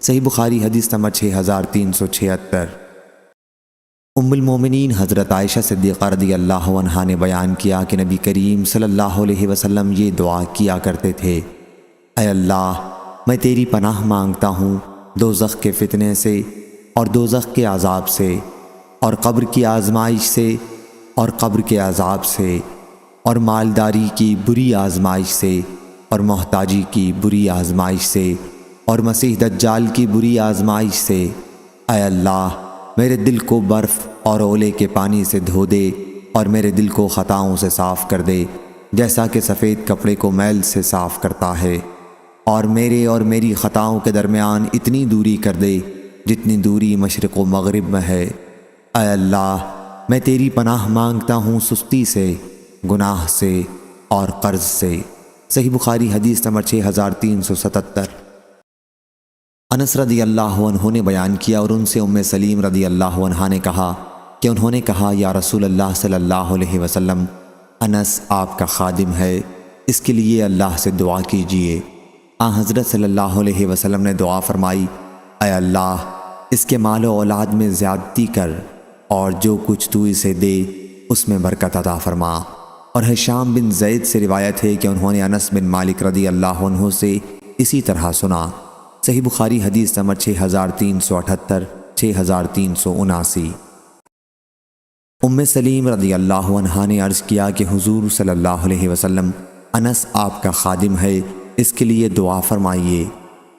صحیح بخاری حدیث نمبر 6376۔ ام المومنین حضرت عائشہ صدیقہ رضی اللہ عنہا نے بیان کیا کہ نبی کریم صلی اللہ علیہ وسلم یہ دعا کیا کرتے تھے، اے اللہ، میں تیری پناہ مانگتا ہوں دوزخ کے فتنے سے اور دوزخ کے عذاب سے، اور قبر کی آزمائش سے اور قبر کے عذاب سے، اور مالداری کی بری آزمائش سے اور محتاجی کی بری آزمائش سے اور مسیح دجال کی بری آزمائش سے۔ اے اللہ، میرے دل کو برف اور اولے کے پانی سے دھو دے اور میرے دل کو خطاؤں سے صاف کر دے، جیسا کہ سفید کپڑے کو میل سے صاف کرتا ہے، اور میری خطاؤں کے درمیان اتنی دوری کر دے جتنی دوری مشرق و مغرب میں ہے۔ اے اللہ، میں تیری پناہ مانگتا ہوں سستی سے، گناہ سے اور قرض سے۔ صحیح بخاری حدیث نمبر 6377۔ انس رضی اللہ عنہ نے بیان کیا اور ان سے ام سلیم رضی اللہ عنہا نے کہا کہ انہوں نے کہا، یا رسول اللہ صلی اللہ علیہ وسلم، انس آپ کا خادم ہے، اس کے لیے اللہ سے دعا کیجئے۔ حضرت صلی اللہ علیہ وسلم نے دعا فرمائی، اے اللہ، اس کے مال و اولاد میں زیادتی کر اور جو کچھ تو اسے دے اس میں برکت عطا فرما۔ اور ہشام بن زید سے روایت ہے کہ انہوں نے انس بن مالک رضی اللہ عنہ سے اسی طرح سنا۔ صحیح بخاری حدیث نمبر 6378، 6379۔ ام سلیم رضی اللہ عنہا نے عرض کیا کہ حضور صلی اللہ علیہ وسلم، انس آپ کا خادم ہے، اس کے لیے دعا فرمائیے۔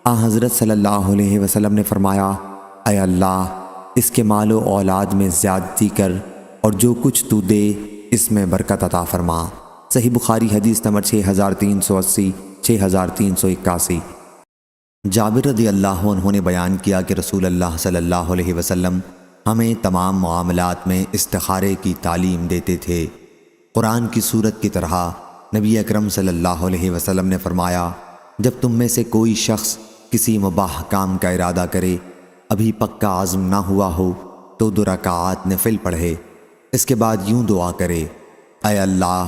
حضرت صلی اللہ علیہ وسلم نے فرمایا، اے اللہ، اس کے مال و اولاد میں زیادتی کر اور جو کچھ تو دے اس میں برکت عطا فرما۔ صحیح بخاری حدیث نمبر 6380، 6381۔ جابر رضی اللہ عنہ نے بیان کیا کہ رسول اللہ صلی اللہ علیہ وسلم ہمیں تمام معاملات میں استخارے کی تعلیم دیتے تھے۔ قرآن کی سورت کی طرح نبی اکرم صلی اللہ علیہ وسلم نے فرمایا، جب تم میں سے کوئی شخص کسی مباح کام کا ارادہ کرے، ابھی پکا عزم نہ ہوا ہو، تو 2 رکعات نفل پڑھے، اس کے بعد یوں دعا کرے، اے اللہ،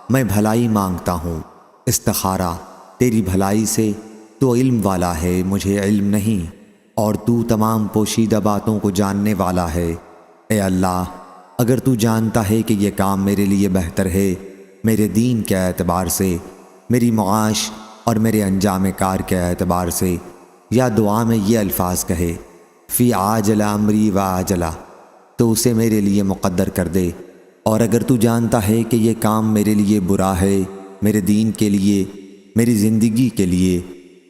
میں بھلائی مانگتا ہوں، استخارہ تیری بھلائی سے، تو علم والا ہے، مجھے علم نہیں، اور تو تمام پوشیدہ باتوں کو جاننے والا ہے۔ اے اللہ، اگر تو جانتا ہے کہ یہ کام میرے لیے بہتر ہے، میرے دین کے اعتبار سے، میری معاش اور میرے انجام کار کے اعتبار سے، یا دعا میں یہ الفاظ کہے، فی عاجل امری و عاجلہ، تو اسے میرے لیے مقدر کر دے۔ اور اگر تو جانتا ہے کہ یہ کام میرے لیے برا ہے، میرے دین کے لیے، میری زندگی کے لیے،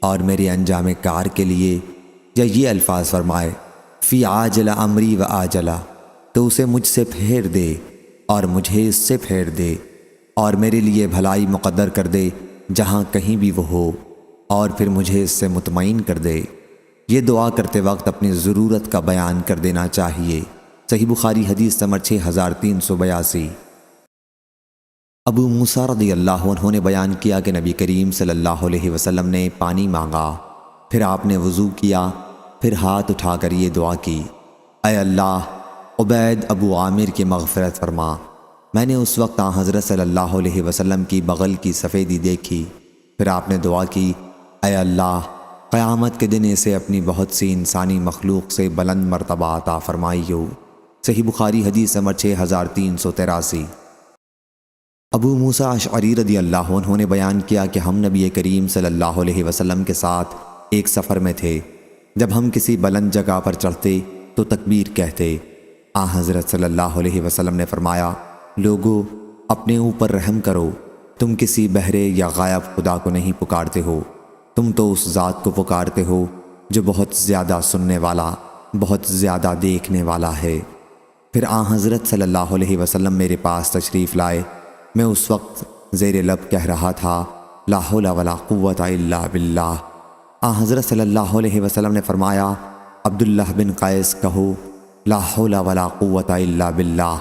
اور میرے انجام کار کے لیے، یا یہ الفاظ فرمائے فی عاجل امری و آجلا، تو اسے مجھ سے پھیر دے اور مجھے اس سے پھیر دے، اور میرے لیے بھلائی مقدر کر دے جہاں کہیں بھی وہ ہو، اور پھر مجھے اس سے مطمئن کر دے۔ یہ دعا کرتے وقت اپنی ضرورت کا بیان کر دینا چاہیے۔ صحیح بخاری حدیث نمبر 6382۔ ابو موسیٰ رضی اللہ عنہ نے بیان کیا کہ نبی کریم صلی اللہ علیہ وسلم نے پانی مانگا، پھر آپ نے وضو کیا، پھر ہاتھ اٹھا کر یہ دعا کی، اے اللہ عبید ابو عامر کی مغفرت فرما۔ میں نے اس وقت حضرت صلی اللہ علیہ وسلم کی بغل کی سفیدی دیکھی، پھر آپ نے دعا کی، اے اللہ قیامت کے دن اسے اپنی بہت سی انسانی مخلوق سے بلند مرتبہ عطا فرمائیو۔ صحیح بخاری حدیث نمبر 6383۔ ابو موسیٰ اشعری رضی اللہ عنہ نے بیان کیا کہ ہم نبی کریم صلی اللہ علیہ وسلم کے ساتھ ایک سفر میں تھے۔ جب ہم کسی بلند جگہ پر چڑھتے تو تکبیر کہتے۔ حضرت صلی اللہ علیہ وسلم نے فرمایا، لوگو اپنے اوپر رحم کرو، تم کسی بہرے یا غائب خدا کو نہیں پکارتے ہو، تم تو اس ذات کو پکارتے ہو جو بہت زیادہ سننے والا، بہت زیادہ دیکھنے والا ہے۔ پھر حضرت صلی اللہ علیہ وسلم میرے پاس تشریف لائے۔ میں اس وقت زیر لب کہہ رہا تھا، لا حول ولا قوت الا باللہ۔ حضرت صلی اللہ علیہ وسلم نے فرمایا، عبداللہ بن قیس کہو، لا حول ولا قوت الا باللہ،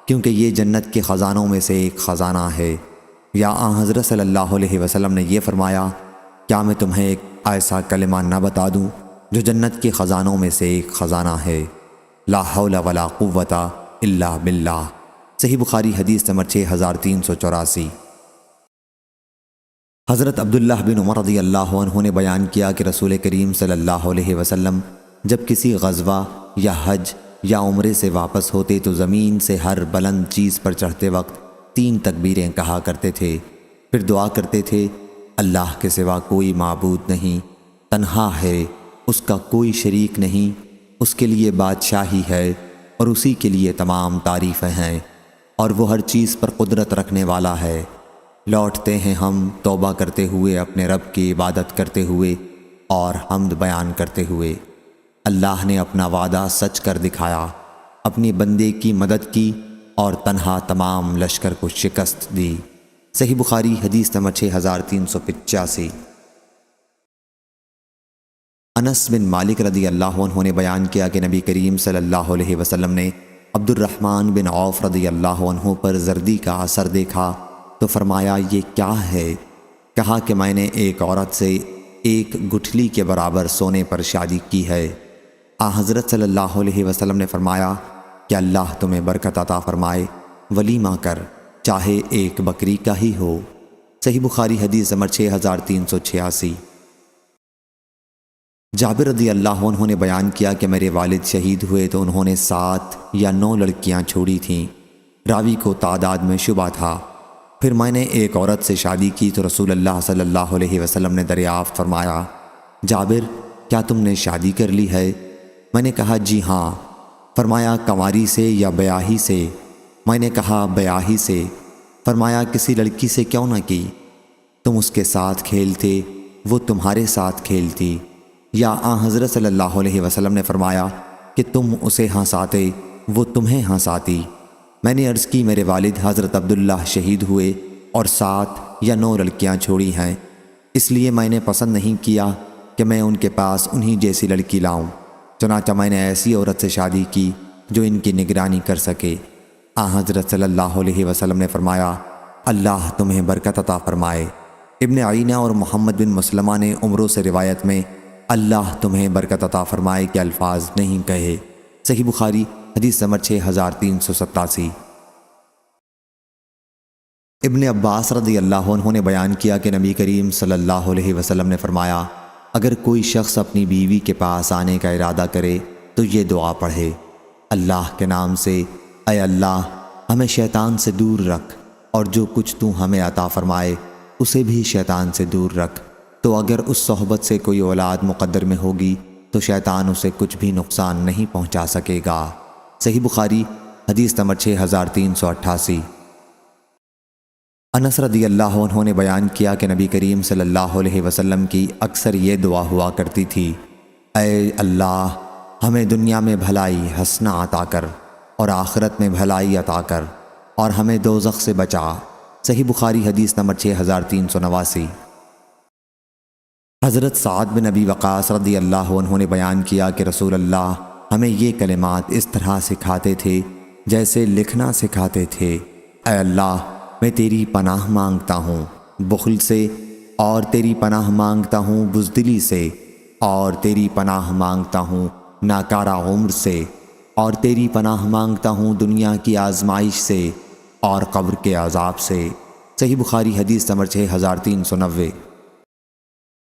کیونکہ یہ جنت کے خزانوں میں سے ایک خزانہ ہے۔ یا حضرت صلی اللہ علیہ وسلم نے یہ فرمایا، کیا میں تمہیں ایک ایسا کلمہ نہ بتا دوں جو جنت کے خزانوں میں سے ایک خزانہ ہے؟ لا حول ولا قوت الا باللہ۔ صحیح بخاری حدیث نمبر 6384۔ حضرت عبداللہ بن عمر رضی اللہ عنہ نے بیان کیا کہ رسول کریم صلی اللہ علیہ وسلم جب کسی غزوہ یا حج یا عمرے سے واپس ہوتے تو زمین سے ہر بلند چیز پر چڑھتے وقت 3 تکبیریں کہا کرتے تھے، پھر دعا کرتے تھے، اللہ کے سوا کوئی معبود نہیں، تنہا ہے، اس کا کوئی شریک نہیں، اس کے لیے بادشاہی ہے اور اسی کے لیے تمام تعریفیں ہیں، اور وہ ہر چیز پر قدرت رکھنے والا ہے۔ لوٹتے ہیں ہم توبہ کرتے ہوئے، اپنے رب کی عبادت کرتے ہوئے اور حمد بیان کرتے ہوئے۔ اللہ نے اپنا وعدہ سچ کر دکھایا، اپنی بندے کی مدد کی اور تنہا تمام لشکر کو شکست دی۔ صحیح بخاری حدیث نمبر 6385۔ انس بن مالک رضی اللہ عنہ نے بیان کیا کہ نبی کریم صلی اللہ علیہ وسلم نے عبد الرحمن بن عوف رضی اللہ عنہ پر زردی کا اثر دیکھا تو فرمایا، یہ کیا ہے؟ کہا کہ میں نے ایک عورت سے 1 گٹھلی کے برابر سونے پر شادی کی ہے۔ حضرت صلی اللہ علیہ وسلم نے فرمایا کہ اللہ تمہیں برکت عطا فرمائے، ولیمہ کر، چاہے 1 بکری کا ہی ہو۔ صحیح بخاری حدیث نمبر 6386۔ جابر رضی اللہ عنہ نے بیان کیا کہ میرے والد شہید ہوئے تو انہوں نے 7 یا 9 لڑکیاں چھوڑی تھیں۔ راوی کو تعداد میں شبہ تھا۔ پھر میں نے ایک عورت سے شادی کی تو رسول اللہ صلی اللہ علیہ وسلم نے دریافت فرمایا، جابر کیا تم نے شادی کر لی ہے؟ میں نے کہا جی ہاں۔ فرمایا کنواری سے یا بیاہی سے؟ میں نے کہا بیاہی سے۔ فرمایا کسی لڑکی سے کیوں نہ کی؟ تم اس کے ساتھ کھیلتے، وہ تمہارے ساتھ کھیلتی، یا حضرت صلی اللہ علیہ وسلم نے فرمایا کہ تم اسے ہنساتے، وہ تمہیں ہنساتی؟ میں نے عرض کی میرے والد حضرت عبداللہ شہید ہوئے اور 7 یا 9 لڑکیاں چھوڑی ہیں، اس لیے میں نے پسند نہیں کیا کہ میں ان کے پاس انہی جیسی لڑکی لاؤں، چنانچہ میں نے ایسی عورت سے شادی کی جو ان کی نگرانی کر سکے۔ حضرت صلی اللہ علیہ وسلم نے فرمایا، اللہ تمہیں برکت عطا فرمائے۔ ابن عینہ اور محمد بن مسلمہ نے عمروں سے روایت میں اللہ تمہیں برکت عطا فرمائے کے الفاظ نہیں کہے۔ صحیح بخاری حدیث نمبر 6387۔ ابن عباس رضی اللہ عنہ نے بیان کیا کہ نبی کریم صلی اللہ علیہ وسلم نے فرمایا، اگر کوئی شخص اپنی بیوی کے پاس آنے کا ارادہ کرے تو یہ دعا پڑھے، اللہ کے نام سے، اے اللہ ہمیں شیطان سے دور رکھ، اور جو کچھ تو ہمیں عطا فرمائے اسے بھی شیطان سے دور رکھ۔ تو اگر اس صحبت سے کوئی اولاد مقدر میں ہوگی تو شیطان اسے کچھ بھی نقصان نہیں پہنچا سکے گا۔ صحیح بخاری حدیث نمبر 6388۔ انس رضی اللہ عنہ نے بیان کیا کہ نبی کریم صلی اللہ علیہ وسلم کی اکثر یہ دعا ہوا کرتی تھی، اے اللہ ہمیں دنیا میں بھلائی حسنہ عطا کر اور آخرت میں بھلائی عطا کر اور ہمیں دوزخ سے بچا۔ صحیح بخاری حدیث نمبر 6389۔ حضرت سعد بن ابی وقاص رضی اللہ عنہ نے بیان کیا کہ رسول اللہ ہمیں یہ کلمات اس طرح سکھاتے تھے جیسے لکھنا سکھاتے تھے۔ اے اللہ میں تیری پناہ مانگتا ہوں بخل سے، اور تیری پناہ مانگتا ہوں بزدلی سے، اور تیری پناہ مانگتا ہوں ناکارہ عمر سے، اور تیری پناہ مانگتا ہوں دنیا کی آزمائش سے اور قبر کے عذاب سے۔ صحیح بخاری حدیث نمبر 6390۔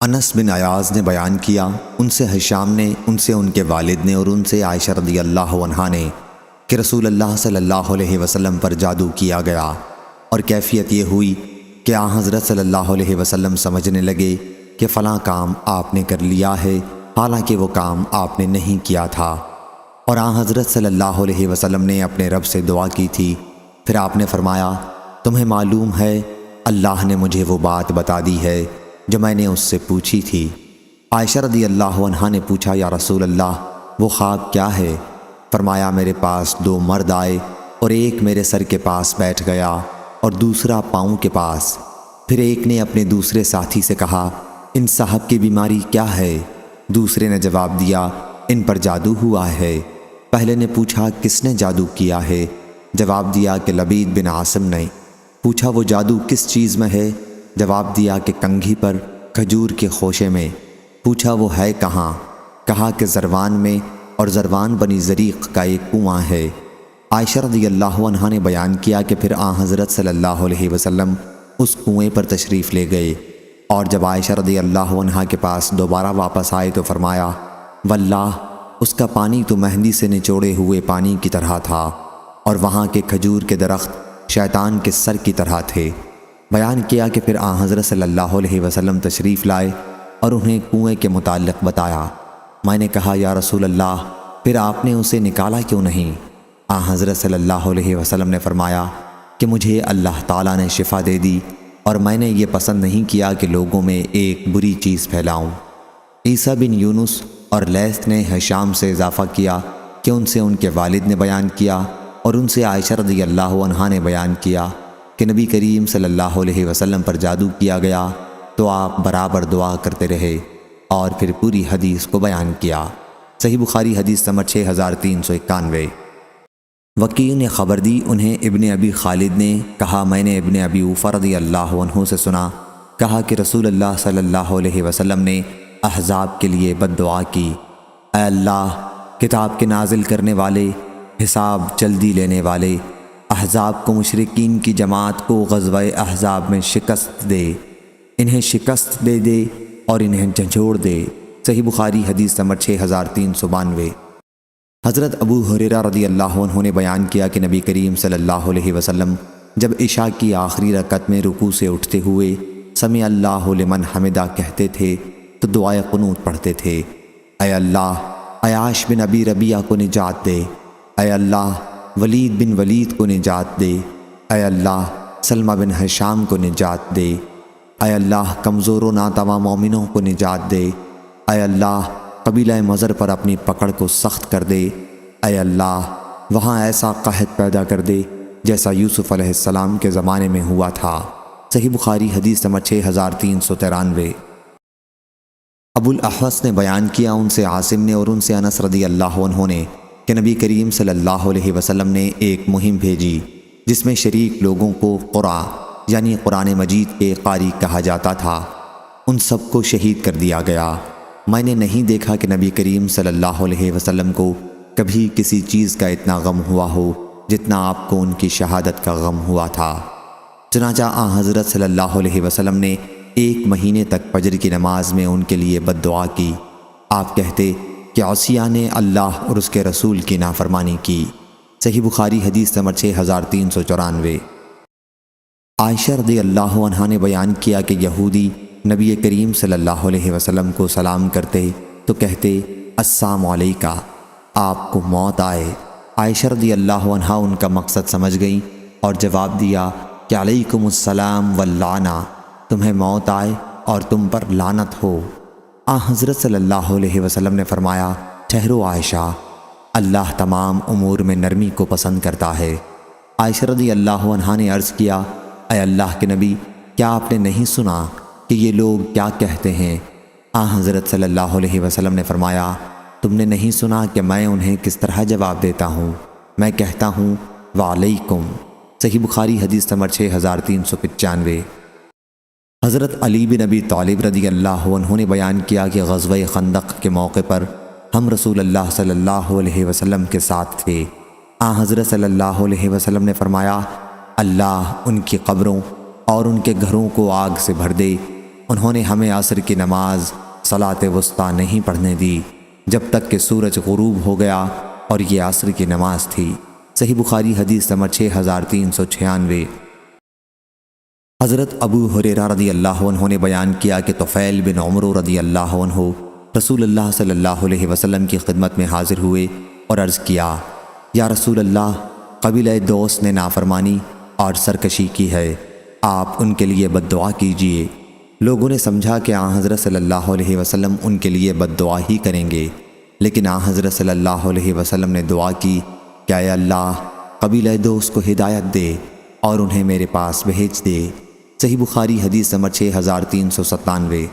انس بن ایاز نے بیان کیا، ان سے ہشام نے، ان سے ان کے والد نے، اور ان سے عائشہ رضی اللہ عنہا نے کہ رسول اللہ صلی اللہ علیہ وسلم پر جادو کیا گیا، اور کیفیت یہ ہوئی کہ آن حضرت صلی اللہ علیہ وسلم سمجھنے لگے کہ فلاں کام آپ نے کر لیا ہے، حالانکہ وہ کام آپ نے نہیں کیا تھا، اور آن حضرت صلی اللہ علیہ وسلم نے اپنے رب سے دعا کی تھی۔ پھر آپ نے فرمایا، تمہیں معلوم ہے اللہ نے مجھے وہ بات بتا دی ہے جو میں نے اس سے پوچھی تھی۔ عائشہ رضی اللہ عنہا نے پوچھا، یا رسول اللہ وہ خواب کیا ہے؟ فرمایا، میرے پاس 2 مرد آئے، اور ایک میرے سر کے پاس بیٹھ گیا اور دوسرا پاؤں کے پاس۔ پھر ایک نے اپنے دوسرے ساتھی سے کہا، ان صاحب کی بیماری کیا ہے؟ دوسرے نے جواب دیا، ان پر جادو ہوا ہے۔ پہلے نے پوچھا، کس نے جادو کیا ہے؟ جواب دیا کہ لبید بن عاصم نے۔ پوچھا، وہ جادو کس چیز میں ہے؟ جواب دیا کہ کنگھی پر کھجور کے خوشے میں۔ پوچھا، وہ ہے کہاں؟ کہا کہ زروان میں، اور زروان بنی زریق کا ایک کنواں ہے۔ عائشہ رضی اللہ عنہا نے بیان کیا کہ پھر آن حضرت صلی اللہ علیہ وسلم اس کنویں پر تشریف لے گئے، اور جب عائشہ رضی اللہ عنہا کے پاس دوبارہ واپس آئے تو فرمایا، واللہ اس کا پانی تو مہندی سے نچوڑے ہوئے پانی کی طرح تھا، اور وہاں کے کھجور کے درخت شیطان کے سر کی طرح تھے۔ بیان کیا کہ پھر آن حضرت صلی اللہ علیہ وسلم تشریف لائے اور انہیں کنویں کے متعلق بتایا۔ میں نے کہا، یا رسول اللہ پھر آپ نے اسے نکالا کیوں نہیں؟ آن حضرت صلی اللہ علیہ وسلم نے فرمایا کہ مجھے اللہ تعالیٰ نے شفا دے دی، اور میں نے یہ پسند نہیں کیا کہ لوگوں میں ایک بری چیز پھیلاؤں۔ عیسیٰ بن یونس اور لیث نے ہشام سے اضافہ کیا کہ ان سے ان کے والد نے بیان کیا، اور ان سے عائشہ رضی اللہ عنہا نے بیان کیا کہ نبی کریم صلی اللہ علیہ وسلم پر جادو کیا گیا تو آپ برابر دعا کرتے رہے، اور پھر پوری حدیث کو بیان کیا۔ صحیح بخاری حدیث نمبر 6391۔ وکیع نے خبر دی، انہیں ابن ابی خالد نے کہا، میں نے ابن ابی اوفا رضی اللہ عنہ سے سنا، کہا کہ رسول اللہ صلی اللہ علیہ وسلم نے احزاب کے لیے بد دعا کی، اے اللہ کتاب کے نازل کرنے والے، حساب جلدی لینے والے، احزاب کو مشرکین کی جماعت کو غزوہ احزاب میں شکست دے، انہیں شکست دے دے اور انہیں جھنجھوڑ دے۔ صحیح بخاری حدیث نمبر 6392۔ حضرت ابو ہریرہ رضی اللہ عنہ نے بیان کیا کہ نبی کریم صلی اللہ علیہ وسلم جب عشاء کی آخری رکعت میں رکوع سے اٹھتے ہوئے سمع اللہ لمن حمدہ کہتے تھے تو دعائے قنوت پڑھتے تھے، اے اللہ عیاش بن ابی ربیعہ کو نجات دے، اے اللہ ولید بن ولید کو نجات دے، اے اللہ سلمہ بن ہشام کو نجات دے، اے اللہ کمزور و ناتواں مومنوں کو نجات دے، اے اللہ قبیلہ مضر پر اپنی پکڑ کو سخت کر دے، اے اللہ وہاں ایسا قحط پیدا کر دے جیسا یوسف علیہ السلام کے زمانے میں ہوا تھا۔ صحیح بخاری حدیث نمبر 6393۔ ابو الاحوص نے بیان کیا، ان سے عاصم نے اور ان سے انس رضی اللہ عنہ نے کہ نبی کریم صلی اللہ علیہ وسلم نے ایک مہم بھیجی جس میں شریک لوگوں کو قرآ یعنی قرآن مجید کے قاری کہا جاتا تھا، ان سب کو شہید کر دیا گیا۔ میں نے نہیں دیکھا کہ نبی کریم صلی اللہ علیہ وسلم کو کبھی کسی چیز کا اتنا غم ہوا ہو جتنا آپ کو ان کی شہادت کا غم ہوا تھا۔ چنانچہ آن حضرت صلی اللہ علیہ وسلم نے 1 مہینے تک فجر کی نماز میں ان کے لیے بد دعا کی۔ آپ کہتے کہ عصیہ نے اللہ اور اس کے رسول کی نافرمانی کی۔ صحیح بخاری حدیث نمبر 6394۔ عائشہ رضی اللہ عنہا نے بیان کیا کہ یہودی نبی کریم صلی اللہ علیہ وسلم کو سلام کرتے تو کہتے السلام علیکہ، آپ کو موت آئے۔ عائشہ رضی اللہ عنہا ان کا مقصد سمجھ گئیں اور جواب دیا کہ علیکم السلام واللعنہ، تمہیں موت آئے اور تم پر لعنت ہو۔ حضرت صلی اللہ علیہ وسلم نے فرمایا، ٹھہرو عائشہ، اللہ تمام امور میں نرمی کو پسند کرتا ہے۔ عائشہ رضی اللہ عنہا نے عرض کیا، اے اللہ کے نبی، کیا آپ نے نہیں سنا کہ یہ لوگ کیا کہتے ہیں؟ حضرت صلی اللہ علیہ وسلم نے فرمایا، تم نے نہیں سنا کہ میں انہیں کس طرح جواب دیتا ہوں؟ میں کہتا ہوں وعلیکم۔ صحیح بخاری حدیث نمبر 6395۔ حضرت علی بن ابی طالب رضی اللہ عنہ نے بیان کیا کہ غزوہ خندق کے موقع پر ہم رسول اللہ صلی اللہ علیہ وسلم کے ساتھ تھے۔ حضرت صلی اللہ علیہ وسلم نے فرمایا، اللہ ان کی قبروں اور ان کے گھروں کو آگ سے بھر دے، انہوں نے ہمیں عصر کی نماز صلاۃ وسطیٰ نہیں پڑھنے دی جب تک کہ سورج غروب ہو گیا، اور یہ عصر کی نماز تھی۔ صحیح بخاری حدیث نمبر 6396۔ حضرت ابو ہریرہ رضی اللہ عنہ نے بیان کیا کہ طفیل بن عمرو رضی اللہ عنہ رسول اللہ صلی اللہ علیہ وسلم کی خدمت میں حاضر ہوئے اور عرض کیا، یا رسول اللہ، قبیلہ دوس نے نافرمانی اور سرکشی کی ہے، آپ ان کے لیے بد دعا کیجئے۔ لوگوں نے سمجھا کہ حضرت صلی اللہ علیہ وسلم ان کے لیے بد دعا ہی کریں گے، لیکن حضرت صلی اللہ علیہ وسلم نے دعا کی کہ اے اللہ، قبیلہ دوس کو ہدایت دے اور انہیں میرے پاس بھیج دے۔ صحیح بخاری حدیث نمبر 6397۔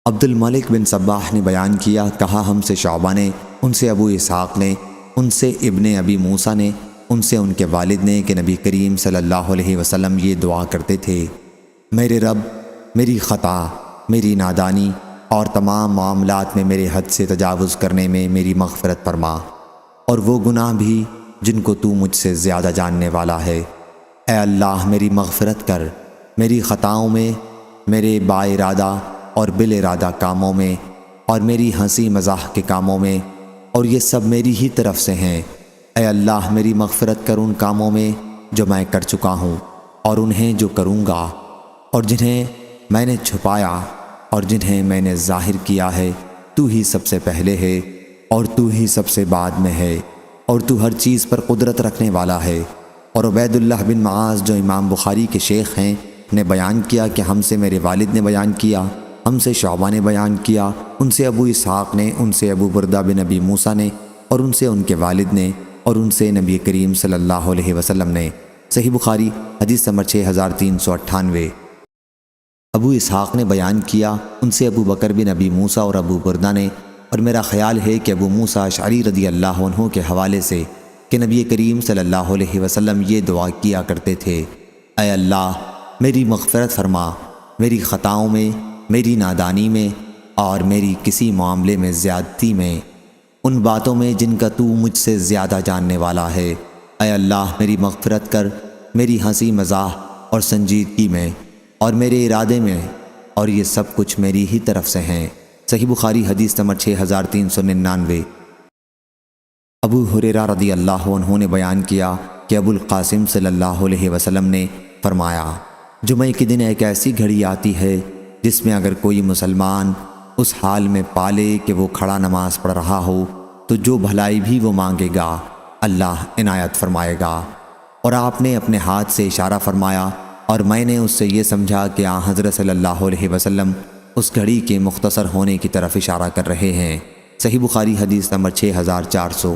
عبد الملک بن صباح نے بیان کیا، کہا ہم سے شعبہ نے، ان سے ابو اسحاق نے، ان سے ابن ابی موسیٰ نے، ان سے ان کے والد نے کہ نبی کریم صلی اللہ علیہ وسلم یہ دعا کرتے تھے، میرے رب، میری خطا، میری نادانی اور تمام معاملات میں میرے حد سے تجاوز کرنے میں میری مغفرت فرما، اور وہ گناہ بھی جن کو تو مجھ سے زیادہ جاننے والا ہے۔ اے اللہ، میری مغفرت کر، میری خطاؤں میں، میرے با ارادہ اور بال ارادہ کاموں میں، اور میری ہنسی مزاح کے کاموں میں، اور یہ سب میری ہی طرف سے ہیں۔ اے اللہ، میری مغفرت کر ان کاموں میں جو میں کر چکا ہوں، اور انہیں جو کروں گا، اور جنہیں میں نے چھپایا اور جنہیں میں نے ظاہر کیا ہے۔ تو ہی سب سے پہلے ہے اور تو ہی سب سے بعد میں ہے، اور تو ہر چیز پر قدرت رکھنے والا ہے۔ اور عبید اللہ بن معاذ جو امام بخاری کے شیخ ہیں نے بیان کیا کہ ہم سے میرے والد نے بیان کیا، ہم سے شعبہ نے بیان کیا، ان سے ابو اسحاق نے، ان سے ابو بردہ بن ابی موسیٰ نے، اور ان سے ان کے والد نے، اور ان سے نبی کریم صلی اللہ علیہ وسلم نے۔ صحیح بخاری حدیث نمبر 6398۔ ابو اسحاق نے بیان کیا، ان سے ابو بکر بن ابی موسیٰ اور ابو بردہ نے، اور میرا خیال ہے کہ ابو موسیٰ اشعری رضی اللہ عنہ کے حوالے سے کہ نبی کریم صلی اللہ علیہ وسلم یہ دعا کیا کرتے تھے، اے اللہ، میری مغفرت فرما، میری خطاؤں میں، میری نادانی میں، اور میری کسی معاملے میں زیادتی میں، ان باتوں میں جن کا تو مجھ سے زیادہ جاننے والا ہے۔ اے اللہ، میری مغفرت کر، میری ہنسی مزاح اور سنجیدگی میں، اور میرے ارادے میں، اور یہ سب کچھ میری ہی طرف سے ہیں۔ صحیح بخاری حدیث نمبر 6399۔ ابو ہریرہ رضی اللہ عنہ نے بیان کیا کہ ابو القاسم صلی اللہ علیہ وسلم نے فرمایا، جمعہ کے دن ایک ایسی گھڑی آتی ہے جس میں اگر کوئی مسلمان اس حال میں پالے کہ وہ کھڑا نماز پڑھ رہا ہو تو جو بھلائی بھی وہ مانگے گا اللہ عنایت فرمائے گا۔ اور آپ نے اپنے ہاتھ سے اشارہ فرمایا، اور میں نے اس سے یہ سمجھا کہ حضرت صلی اللہ علیہ وسلم اس گھڑی کے مختصر ہونے کی طرف اشارہ کر رہے ہیں۔ صحیح بخاری حدیث نمبر 6400۔